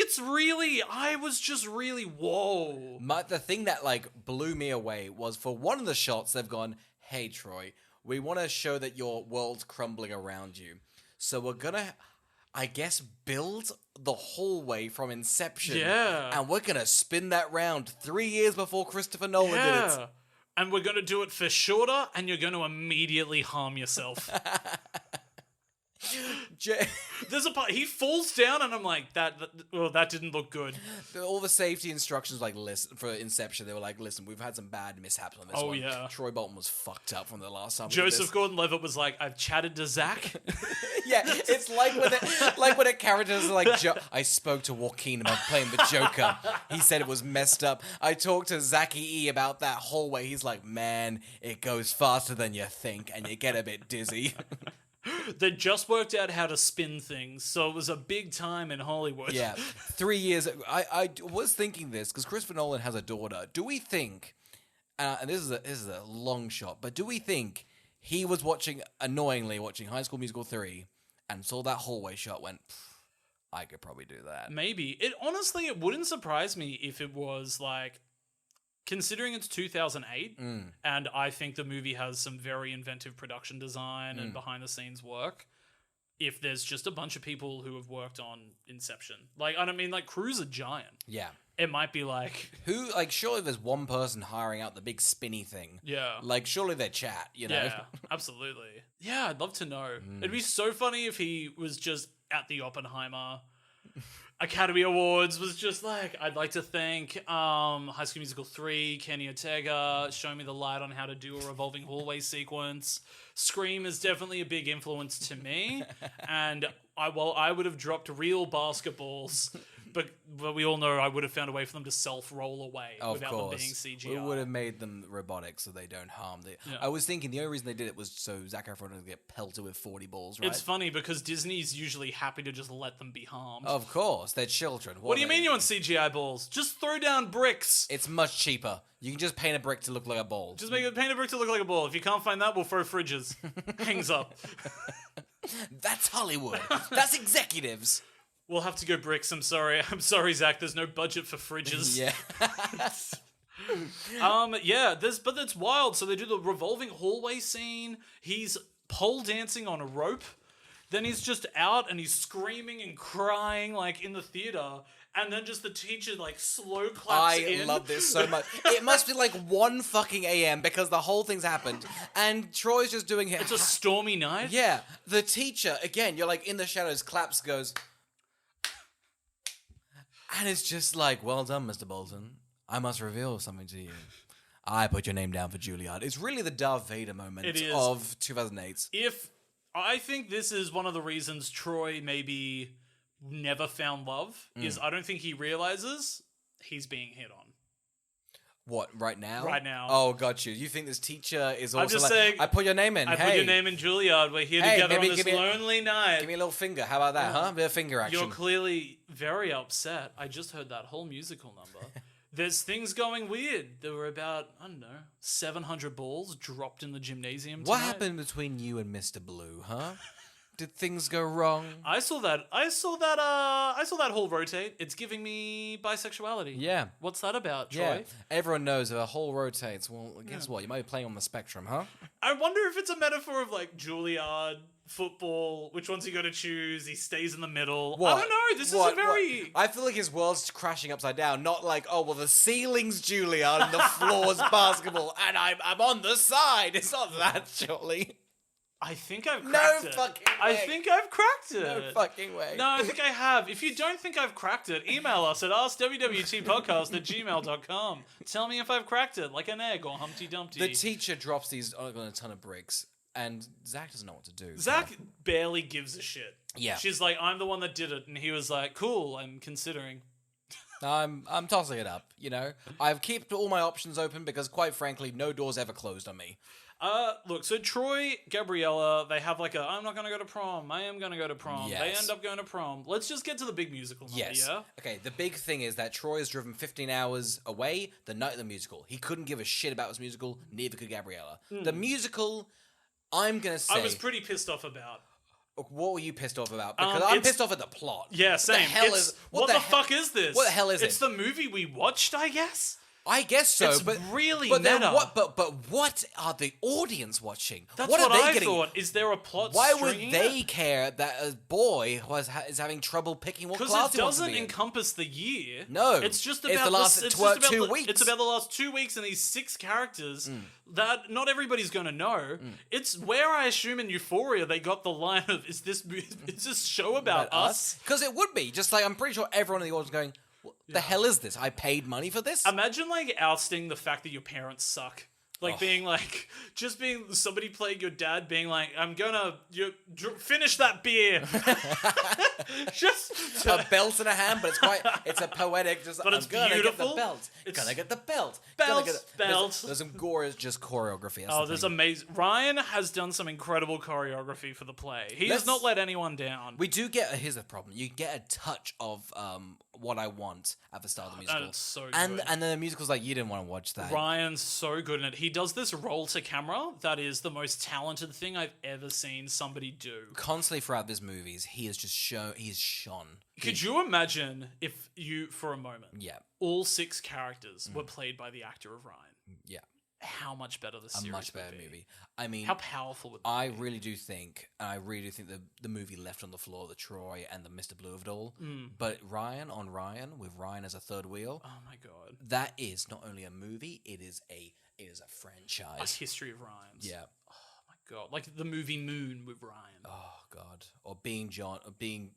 Speaker 2: I was just really, whoa.
Speaker 1: The thing that blew me away was for one of the shots, they've gone, hey, Troy, we want to show that your world's crumbling around you. So we're going to, I guess, build the hallway from Inception.
Speaker 2: Yeah.
Speaker 1: And we're going to spin that round 3 years before Christopher Nolan did it.
Speaker 2: And we're going to do it for shorter, and you're going to immediately harm yourself. There's a part, he falls down, and I'm like, that didn't look good.
Speaker 1: All the safety instructions, listen, for Inception, they were like, listen, we've had some bad mishaps on this one.
Speaker 2: Oh, yeah.
Speaker 1: Troy Bolton was fucked up from the last time.
Speaker 2: Joseph Gordon-Levitt was like, I've chatted to Zach.
Speaker 1: Yeah, it's when a character's like, I spoke to Joaquin about playing the Joker. He said it was messed up. I talked to Zachy E about that hallway. He's like, man, it goes faster than you think, and you get a bit dizzy.
Speaker 2: They just worked out how to spin things, so it was a big time in Hollywood.
Speaker 1: Yeah, 3 years. I was thinking this because Christopher Nolan has a daughter. Do we think, and this is a long shot, but do we think he was annoyingly watching High School Musical 3 and saw that hallway shot, went, I could probably do that.
Speaker 2: Maybe. It wouldn't surprise me if it was considering it's 2008, and I think the movie has some very inventive production design and behind-the-scenes work, if there's just a bunch of people who have worked on Inception. I don't mean, crew's a giant.
Speaker 1: Yeah.
Speaker 2: It might be
Speaker 1: Who, surely there's one person hiring out the big spinny thing.
Speaker 2: Yeah.
Speaker 1: Surely they're chat, you know?
Speaker 2: Yeah, absolutely. Yeah, I'd love to know. It'd be so funny if he was just at the Oppenheimer Academy Awards, was just I'd like to thank High School Musical 3, Kenny Ortega, showing me the light on how to do a revolving hallway sequence. Scream is definitely a big influence to me, and I would have dropped real basketballs, but we all know I would have found a way for them to self-roll away without them being CGI.
Speaker 1: We would have made them robotic so they don't harm. I was thinking the only reason they did it was so Zac Efron would get pelted with 40 balls, right?
Speaker 2: It's funny because Disney's usually happy to just let them be harmed.
Speaker 1: Of course, they're children.
Speaker 2: What do you mean you want CGI balls? Just throw down bricks.
Speaker 1: It's much cheaper. You can just paint a brick to look like a ball.
Speaker 2: Just paint a brick to look like a ball. If you can't find that, we'll throw fridges. Hangs up.
Speaker 1: That's Hollywood. That's executives.
Speaker 2: We'll have to go bricks. I'm sorry, Zach. There's no budget for fridges.
Speaker 1: Yeah.
Speaker 2: But that's wild. So they do the revolving hallway scene. He's pole dancing on a rope. Then he's just out and he's screaming and crying in the theater. and then just the teacher like slow claps in.
Speaker 1: I love this so much. It must be like 1 fucking a.m. because the whole thing's happened, and Troy's just doing it.
Speaker 2: It's a stormy night.
Speaker 1: Yeah, the teacher again. You're like in the shadows. Claps, goes, and it's just like, well done, Mr. Bolton. I must reveal something to you. I put your name down for Juilliard. It's really the Darth Vader moment of 2008.
Speaker 2: I think this is one of the reasons Troy maybe never found love, is I don't think he realizes he's being hit on.
Speaker 1: What, right now?
Speaker 2: Right now.
Speaker 1: Oh, got you. You think this teacher is also
Speaker 2: just
Speaker 1: like,
Speaker 2: saying,
Speaker 1: I put your name in.
Speaker 2: I put your name in Juilliard. We're here together on this lonely night.
Speaker 1: Give me a little finger. How about that, huh? A bit of finger action.
Speaker 2: You're clearly very upset. I just heard that whole musical number. There's things going weird. There were about, 700 balls dropped in the gymnasium tonight.
Speaker 1: What happened between you and Mr. Blue, huh? Did things go wrong?
Speaker 2: I saw that whole rotate. It's giving me bisexuality.
Speaker 1: Yeah.
Speaker 2: What's that about, Troy?
Speaker 1: Yeah. Everyone knows if a whole rotates. Well, guess what? You might be playing on the spectrum, huh?
Speaker 2: I wonder if it's a metaphor of like Juilliard, football, which ones you got to choose. He stays in the middle.
Speaker 1: What?
Speaker 2: I don't know. This is a very...
Speaker 1: I feel like his world's crashing upside down. Not like, oh, well, the ceiling's Juilliard and the floor's basketball, and I'm on the side. It's not that, surely.
Speaker 2: I think I've cracked it.
Speaker 1: No fucking way.
Speaker 2: I think I've cracked it.
Speaker 1: No fucking way.
Speaker 2: No, I think I have. If you don't think I've cracked it, email us at askwwwtpodcast@gmail.com. Tell me if I've cracked it, like an egg or Humpty Dumpty.
Speaker 1: The teacher drops these on a ton of bricks, and Zach doesn't know what to do.
Speaker 2: Zach barely gives a shit.
Speaker 1: Yeah.
Speaker 2: She's like, I'm the one that did it. And he was like, cool, I'm considering.
Speaker 1: I'm tossing it up, you know? I've kept all my options open because, quite frankly, no door's ever closed on me.
Speaker 2: Look, so Troy, Gabriella, they have like I'm not going to go to prom. I am going to go to prom.
Speaker 1: Yes.
Speaker 2: They end up going to prom. Let's just get to the big musical number,
Speaker 1: Yes.
Speaker 2: yeah?
Speaker 1: Okay, the big thing is that Troy has driven 15 hours away the night of the musical. He couldn't give a shit about his musical, neither could Gabriella. The musical, I'm going to say...
Speaker 2: I was pretty pissed off about.
Speaker 1: What were you pissed off about? Because I'm pissed off at the plot.
Speaker 2: Yeah, same. What the fuck is this?
Speaker 1: What the hell is it?
Speaker 2: It's the movie we watched, I guess?
Speaker 1: I guess so,
Speaker 2: It's
Speaker 1: but
Speaker 2: really
Speaker 1: but then
Speaker 2: meta.
Speaker 1: what are the audience watching?
Speaker 2: That's
Speaker 1: what
Speaker 2: what
Speaker 1: are they
Speaker 2: I
Speaker 1: getting?
Speaker 2: thought. Is there a plot
Speaker 1: Why
Speaker 2: stringing
Speaker 1: would they
Speaker 2: it?
Speaker 1: care that a boy is having trouble picking what class
Speaker 2: Because it
Speaker 1: he wants to
Speaker 2: doesn't
Speaker 1: be in?
Speaker 2: encompass the year.
Speaker 1: No.
Speaker 2: It's just
Speaker 1: It's
Speaker 2: about
Speaker 1: the last
Speaker 2: it's just about
Speaker 1: 2
Speaker 2: the-
Speaker 1: weeks.
Speaker 2: It's about the last 2 weeks and these 6 characters that not everybody's going to know. It's where I assume in Euphoria they got the line of, is this show about us?
Speaker 1: Because it would be. Just like, I'm pretty sure everyone in the audience is going, what the hell is this? I paid money for this?
Speaker 2: Imagine like ousting the fact that your parents suck. Like being like, just being somebody playing your dad, being like, I'm gonna finish that beer. Just
Speaker 1: a belt in a hand, but it's a poetic. Just,
Speaker 2: But it's
Speaker 1: I'm gonna
Speaker 2: beautiful.
Speaker 1: Get the belt.
Speaker 2: It's
Speaker 1: Gonna get the belt.
Speaker 2: belt,
Speaker 1: There's some gorgeous just choreography. That's the
Speaker 2: there's
Speaker 1: thing.
Speaker 2: amazing. Ryan has done some incredible choreography for the play. He has not let anyone down.
Speaker 1: We do get. Here's the problem. You get a touch of what I want at the start of the musical.
Speaker 2: And it's so good.
Speaker 1: And then the musical's like, you didn't want to watch that.
Speaker 2: Ryan's so good in it. He does this roll to camera that is the most talented thing I've ever seen somebody do.
Speaker 1: Constantly throughout these movies, he's shone.
Speaker 2: Could you imagine if you, for a moment,
Speaker 1: Yeah.
Speaker 2: all 6 characters were played by the actor of Ryan?
Speaker 1: Yeah.
Speaker 2: How much better the series
Speaker 1: A much
Speaker 2: would
Speaker 1: better
Speaker 2: be.
Speaker 1: movie. I mean,
Speaker 2: How powerful would that
Speaker 1: I
Speaker 2: be?
Speaker 1: really do think the movie left on the floor the Troy and the Mr. Blue of it all. But Ryan with Ryan as a third wheel,
Speaker 2: Oh my god.
Speaker 1: that is not only a movie, it is a franchise.
Speaker 2: A history of Ryan's.
Speaker 1: Yeah.
Speaker 2: Oh my god. Like the movie Moon with Ryan.
Speaker 1: Oh god. Or being John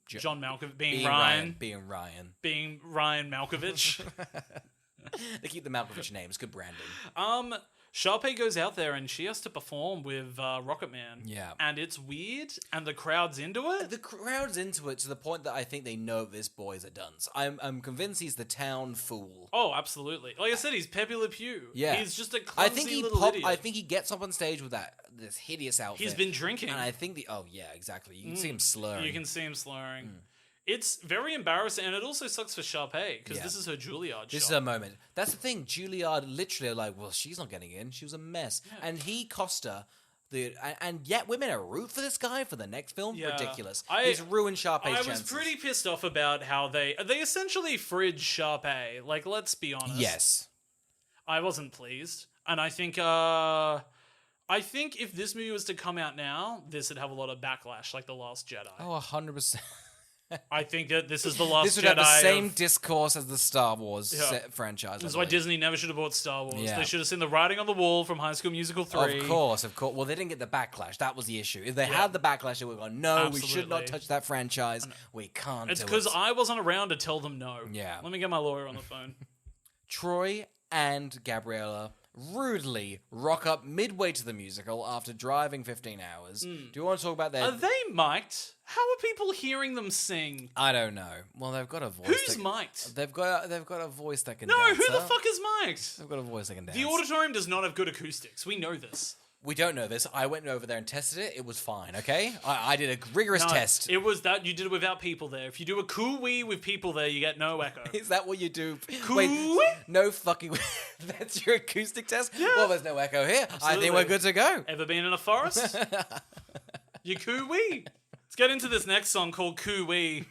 Speaker 2: John Malkovich. Being
Speaker 1: being
Speaker 2: Ryan.
Speaker 1: Being Ryan.
Speaker 2: Being Ryan Malkovich.
Speaker 1: They keep the Malkovich name. It's good branding.
Speaker 2: Sharpay goes out there and she has to perform with Rocket Man.
Speaker 1: Yeah.
Speaker 2: And it's weird and the crowd's into it.
Speaker 1: The crowd's into it to the point that I think they know this boy's a dunce. I'm convinced he's the town fool.
Speaker 2: Oh, absolutely. Like I said, he's Pepe Le Pew.
Speaker 1: Yeah.
Speaker 2: He's just a clumsy little idiot.
Speaker 1: I think he gets up on stage with this hideous outfit.
Speaker 2: He's been drinking.
Speaker 1: And I think exactly. You can see him slurring.
Speaker 2: You can see him slurring. It's very embarrassing, and it also sucks for Sharpay, because this is her Juilliard
Speaker 1: This is
Speaker 2: shot.
Speaker 1: her moment. That's the thing. Juilliard literally are like, well, she's not getting in. She was a mess. Yeah. And he cost her and yet women are root for this guy for the next film?
Speaker 2: Yeah.
Speaker 1: Ridiculous. He's ruined Sharpay's chances.
Speaker 2: I was pretty pissed off about how they essentially fridged Sharpay. Like, let's be honest.
Speaker 1: Yes.
Speaker 2: I wasn't pleased. And I think if this movie was to come out now, this would have a lot of backlash, like The Last Jedi.
Speaker 1: Oh, 100%.
Speaker 2: I think that this is the last
Speaker 1: This would
Speaker 2: Jedi.
Speaker 1: have the same
Speaker 2: of-
Speaker 1: discourse as the Star Wars
Speaker 2: Yeah.
Speaker 1: franchise.
Speaker 2: This is
Speaker 1: I
Speaker 2: why
Speaker 1: believe.
Speaker 2: Disney never should have bought Star Wars.
Speaker 1: Yeah.
Speaker 2: They should have seen the writing on the wall from High School Musical 3.
Speaker 1: Of course. Well, they didn't get the backlash. That was the issue. If they had the backlash, they would have gone, no, we should not
Speaker 2: Absolutely.
Speaker 1: touch that franchise. We can't
Speaker 2: It's
Speaker 1: do
Speaker 2: because
Speaker 1: it.
Speaker 2: I wasn't around to tell them no.
Speaker 1: Yeah.
Speaker 2: Let me get my lawyer on the phone.
Speaker 1: Troy and Gabriella rudely rock up midway to the musical after driving 15 hours. Do you want to talk about their...
Speaker 2: Are they mic'd? How are people hearing them sing?
Speaker 1: I don't know. Well, they've got a voice.
Speaker 2: Who's mic'd?
Speaker 1: They've got a voice that can
Speaker 2: No,
Speaker 1: dance.
Speaker 2: who the
Speaker 1: huh?
Speaker 2: fuck is mic'd?
Speaker 1: They've got a voice that can dance.
Speaker 2: The auditorium does not have good acoustics. We know this.
Speaker 1: We don't know this. I went over there and tested it. It was fine, okay? I did a rigorous
Speaker 2: No,
Speaker 1: test.
Speaker 2: It was that you did it without people there. If you do a coo-wee with people there, you get no echo.
Speaker 1: Is that what you do?
Speaker 2: Coo-wee?
Speaker 1: No fucking... That's your acoustic test? Well, there's no echo here. I think we're good to go.
Speaker 2: Ever been in a forest? You coo-wee. Let's get into this next song called Coo-wee.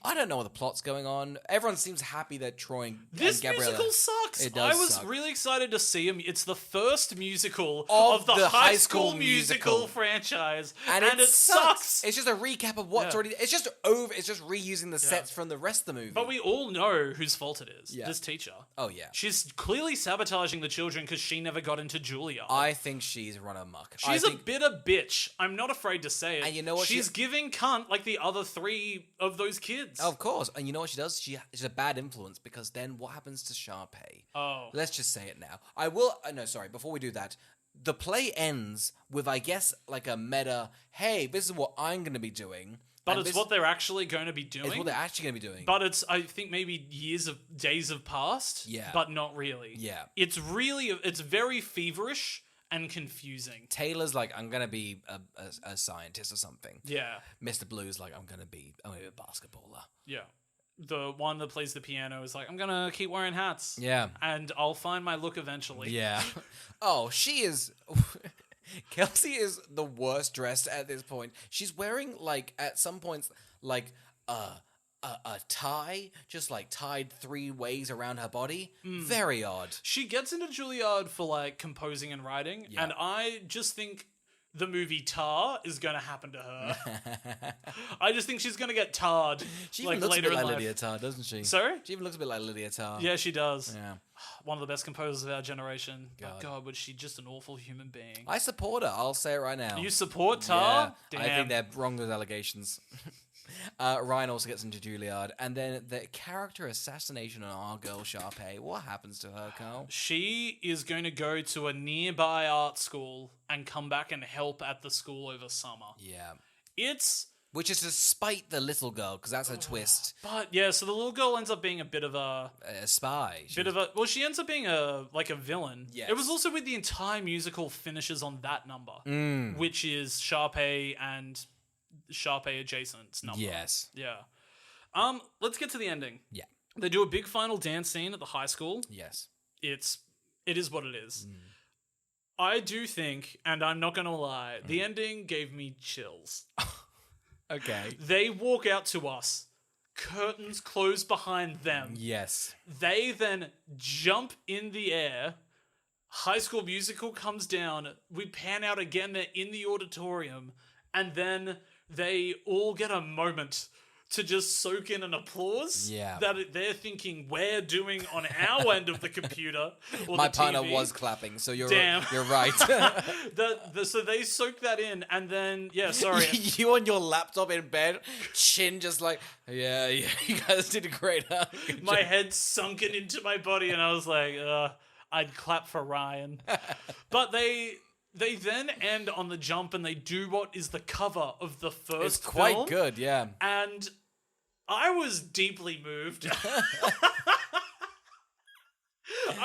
Speaker 1: I don't know what the plot's going on. Everyone seems happy that Troy and
Speaker 2: This
Speaker 1: Gabriella...
Speaker 2: musical sucks.
Speaker 1: It does
Speaker 2: I was
Speaker 1: suck.
Speaker 2: really excited to see him. It's the first musical
Speaker 1: Of
Speaker 2: of the
Speaker 1: the
Speaker 2: High School Musical
Speaker 1: Musical.
Speaker 2: franchise,
Speaker 1: And it
Speaker 2: sucks.
Speaker 1: It's just a recap of what's
Speaker 2: Yeah.
Speaker 1: already... It's just over... It's just reusing the sets from the rest of the movie.
Speaker 2: But we all know whose fault it is.
Speaker 1: Yeah.
Speaker 2: This teacher.
Speaker 1: Oh, yeah.
Speaker 2: She's clearly sabotaging the children because she never got into Juilliard.
Speaker 1: I think she's run amok.
Speaker 2: She's a bitter bitch. I'm not afraid to say it.
Speaker 1: And you know what
Speaker 2: She's giving cunt like the other three of those kids.
Speaker 1: Of course. And you know what she does? She's a bad influence because then what happens to Sharpay?
Speaker 2: Oh.
Speaker 1: Let's just say it now. I will... no, sorry. Before we do that, the play ends with, I guess, like a meta, hey, this is what I'm going to be doing.
Speaker 2: But
Speaker 1: and
Speaker 2: it's
Speaker 1: this
Speaker 2: what they're actually going to be doing.
Speaker 1: is what they're actually going to be doing.
Speaker 2: But it's, I think maybe days have passed.
Speaker 1: Yeah.
Speaker 2: But not really.
Speaker 1: Yeah.
Speaker 2: It's very feverish and confusing.
Speaker 1: Taylor's like, I'm going to be a scientist or something.
Speaker 2: Yeah.
Speaker 1: Mr. Blue's like, I'm going to be a basketballer.
Speaker 2: Yeah. The one that plays the piano is like, I'm going to keep wearing hats.
Speaker 1: Yeah.
Speaker 2: And I'll find my look eventually.
Speaker 1: Yeah. Oh, she is... Kelsey is the worst dressed at this point. She's wearing, like, at some points, like, a tie, just, like, tied 3 ways around her body. Very odd.
Speaker 2: She gets into Juilliard for, like, composing and writing.
Speaker 1: Yeah.
Speaker 2: And I just think the movie Tar is going to happen to her. I just think she's going to get tarred.
Speaker 1: She even looks a bit like Lydia Tarr, doesn't she?
Speaker 2: Sorry?
Speaker 1: She even looks a bit like Lydia Tarr.
Speaker 2: Yeah, she does.
Speaker 1: Yeah.
Speaker 2: One of the best composers of our generation.
Speaker 1: God.
Speaker 2: But God, was she just an awful human being?
Speaker 1: I support her. I'll say it right now.
Speaker 2: You support Tar?
Speaker 1: Yeah,
Speaker 2: Damn.
Speaker 1: I think they're wrong with allegations. Ryan also gets into Juilliard. And then the character assassination on our girl Sharpay. What happens to her, Carl?
Speaker 2: She is going to go to a nearby art school and come back and help at the school over summer.
Speaker 1: Yeah.
Speaker 2: It's...
Speaker 1: Which is despite the little girl, because that's a twist.
Speaker 2: But, yeah, so the little girl ends up being a bit of a...
Speaker 1: A spy.
Speaker 2: Well, she ends up being a villain.
Speaker 1: Yes.
Speaker 2: It was also with the entire musical finishes on that number, which is Sharpay and Sharpay adjacent's number.
Speaker 1: Yes.
Speaker 2: Yeah. Let's get to the ending.
Speaker 1: Yeah.
Speaker 2: They do a big final dance scene at the high school.
Speaker 1: Yes.
Speaker 2: It is what it is. I do think, and I'm not going to lie, the ending gave me chills.
Speaker 1: Okay.
Speaker 2: They walk out to us. Curtains close behind them.
Speaker 1: Yes.
Speaker 2: They then jump in the air. High School Musical comes down. We pan out again. They're in the auditorium. And then they all get a moment to just soak in an applause that they're thinking we're doing on our end of the computer or
Speaker 1: My
Speaker 2: the
Speaker 1: partner
Speaker 2: TV.
Speaker 1: was clapping, so you're right.
Speaker 2: So they soak that in, and then, sorry.
Speaker 1: You on your laptop in bed, chin just like, yeah, you guys did great, huh? Good
Speaker 2: My
Speaker 1: job.
Speaker 2: head sunken into my body, and I was like, I'd clap for Ryan. But they then end on the jump, and they do what is the cover of the first
Speaker 1: It's quite
Speaker 2: film,
Speaker 1: good, yeah.
Speaker 2: and I was deeply moved. I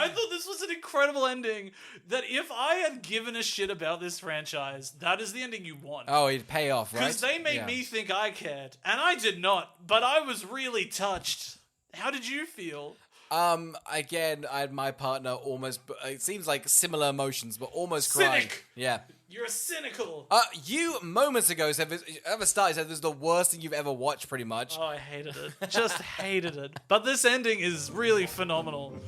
Speaker 2: thought this was an incredible ending, that if I had given a shit about this franchise, that is the ending you want.
Speaker 1: Oh, it'd pay off, right?
Speaker 2: Because they made me think I cared, and I did not, but I was really touched. How did you feel?
Speaker 1: Again, I had my partner almost, it seems like similar emotions, but almost crying.
Speaker 2: Cynic!
Speaker 1: Yeah.
Speaker 2: You're cynical.
Speaker 1: You moments ago said this, at the start, you said this is the worst thing you've ever watched, pretty much.
Speaker 2: Oh, I hated it. Just hated it. But this ending is really phenomenal.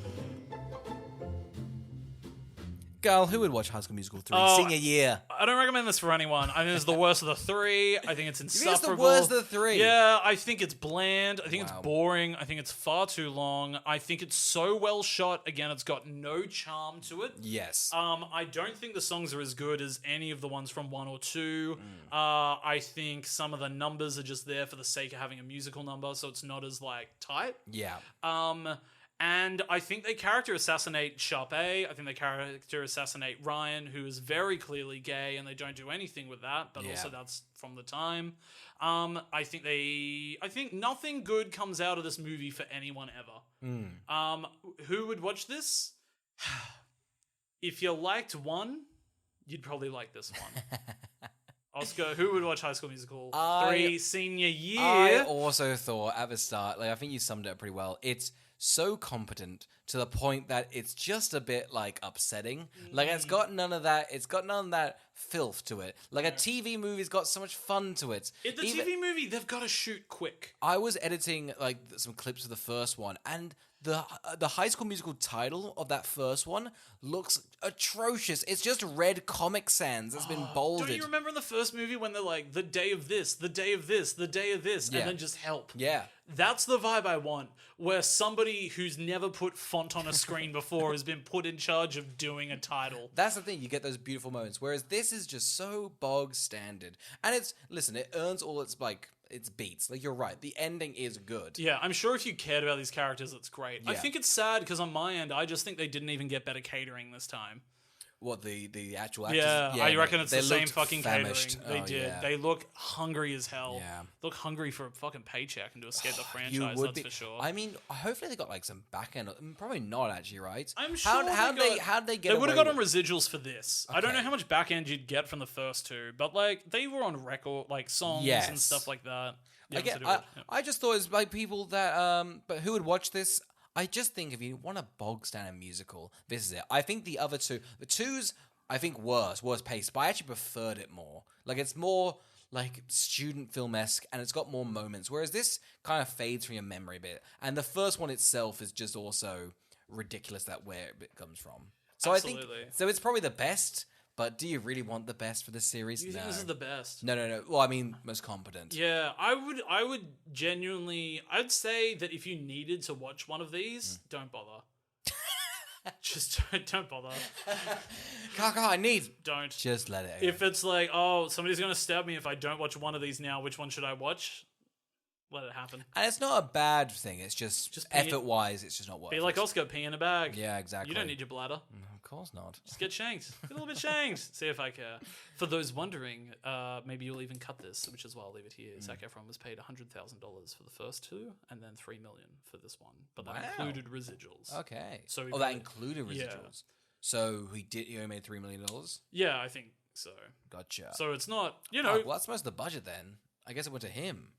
Speaker 1: Girl, who would watch High School Musical 3
Speaker 2: Oh,
Speaker 1: senior year?
Speaker 2: I don't recommend this for anyone. I think it's the worst of the three. I think it's
Speaker 1: You
Speaker 2: insufferable.
Speaker 1: think it's the worst of the three?
Speaker 2: Yeah, I think it's bland. I think it's
Speaker 1: Wow.
Speaker 2: boring. I think it's far too long. I think it's so well shot. Again, it's got no charm to it.
Speaker 1: Yes.
Speaker 2: I don't think the songs are as good as any of the ones from 1 or 2. I think some of the numbers are just there for the sake of having a musical number, so it's not as like tight.
Speaker 1: Yeah.
Speaker 2: And I think they character assassinate Sharpay. I think they character assassinate Ryan, who is very clearly gay, and they don't do anything with that. But
Speaker 1: Yeah.
Speaker 2: also that's from the time. I think nothing good comes out of this movie for anyone ever. Who would watch this? If you liked 1, you'd probably like this one. Oscar, who would watch High School Musical 3 senior year?
Speaker 1: I also thought at the start, like I think you summed it up pretty well. It's so competent to the point that it's just a bit like upsetting. Like it's got none of that. It's got none of that filth to it. Like a TV movie's got so much fun to it.
Speaker 2: In the TV movie, they've got to shoot quick.
Speaker 1: I was editing like some clips of the first one, and the High School Musical title of that first one looks atrocious. It's just red Comic Sans that's been bolded.
Speaker 2: Don't you remember in the first movie when they're like, the day of this, the day of this, the day of this,
Speaker 1: Yeah.
Speaker 2: and then just help?
Speaker 1: Yeah.
Speaker 2: That's the vibe I want, where somebody who's never put font on a screen before has been put in charge of doing a title.
Speaker 1: That's the thing, you get those beautiful moments, whereas this is just so bog standard. And it earns all its beats. Like, you're right, the ending is good.
Speaker 2: Yeah, I'm sure if you cared about these characters, it's great. I
Speaker 1: Yeah.
Speaker 2: think it's sad because on my end, I just think they didn't even get better catering this time.
Speaker 1: What, the actual actors?
Speaker 2: Yeah, I reckon it's
Speaker 1: they
Speaker 2: the same
Speaker 1: looked
Speaker 2: fucking
Speaker 1: famished.
Speaker 2: catering. They did.
Speaker 1: Yeah.
Speaker 2: They look hungry as hell.
Speaker 1: Yeah.
Speaker 2: Look hungry for a fucking paycheck and to escape the
Speaker 1: You
Speaker 2: franchise,
Speaker 1: would
Speaker 2: that's
Speaker 1: be.
Speaker 2: for sure.
Speaker 1: I mean, hopefully they got like some back end. Probably not actually, right?
Speaker 2: I'm sure
Speaker 1: How'd they get?
Speaker 2: They would have
Speaker 1: away
Speaker 2: gotten
Speaker 1: with-
Speaker 2: residuals for this. I don't know
Speaker 1: Okay.
Speaker 2: how much back end you'd get from the first 2, but like they were on record, like songs and
Speaker 1: Yes.
Speaker 2: stuff like that. Yeah,
Speaker 1: I, get,
Speaker 2: so they would- yeah.
Speaker 1: I just thought it was like people that but who would watch this? I just think if you want a bog standard musical, this is it. I think the other two, the twos, I think worse paced, but I actually preferred it more. Like it's more like student film-esque and it's got more moments, whereas this kind of fades from your memory a bit. And the first one itself is just also ridiculous that where it comes from. So
Speaker 2: Absolutely.
Speaker 1: I think so it's probably the best, but do you really want the best for this series?
Speaker 2: You think this is the best?
Speaker 1: No. Well, I mean, most competent.
Speaker 2: Yeah, I would genuinely, I'd say that if you needed to watch one of these, don't bother. Just don't bother.
Speaker 1: Kaka, I need.
Speaker 2: Don't.
Speaker 1: Just let it.
Speaker 2: If it's like, oh, somebody's going to stab me if I don't watch one of these now, which one should I watch? Let it happen.
Speaker 1: And it's not a bad thing. It's just
Speaker 2: be-
Speaker 1: effort-wise, it's just not worth
Speaker 2: Be
Speaker 1: it.
Speaker 2: like Oscar, pee in a bag.
Speaker 1: Yeah, exactly.
Speaker 2: You don't need your bladder.
Speaker 1: Of course not.
Speaker 2: Just get shanked. Get a little bit shanked. See if I care. For those wondering, maybe you'll even cut this, which is why I'll leave it here. Zac Efron was paid $100,000 for the first 2, and then $3 million for this one, but that
Speaker 1: Wow.
Speaker 2: included residuals.
Speaker 1: Okay.
Speaker 2: So he
Speaker 1: that
Speaker 2: got it.
Speaker 1: included
Speaker 2: Yeah.
Speaker 1: residuals. So he only made $3 million.
Speaker 2: Yeah, I think so.
Speaker 1: Gotcha.
Speaker 2: So it's not,
Speaker 1: Oh, well, that's most of the budget then. I guess it went to him.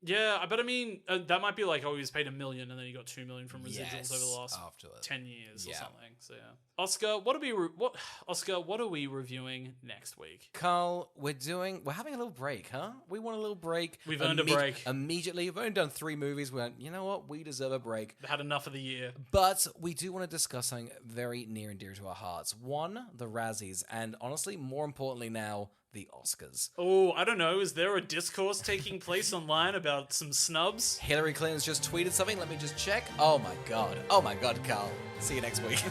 Speaker 2: Yeah, but I mean, that might be like, oh, he was paid $1 million, and then he got $2 million from residuals
Speaker 1: Yes,
Speaker 2: over the last
Speaker 1: afterwards.
Speaker 2: 10 years or
Speaker 1: Yeah.
Speaker 2: something. So yeah, Oscar, what are we reviewing next week?
Speaker 1: Carl, we're having a little break, huh? We want a little break.
Speaker 2: We've earned a break.
Speaker 1: Immediately. We've only done 3 movies. We went, you know what? We deserve a break.
Speaker 2: Had enough of the year.
Speaker 1: But we do want to discuss something very near and dear to our hearts. One, the Razzies, and honestly, more importantly now, the Oscars.
Speaker 2: Oh, I don't know. Is there a discourse taking place online about some snubs?
Speaker 1: Hillary Clinton's just tweeted something. Let me just check. Oh my god, Carl. See you next week.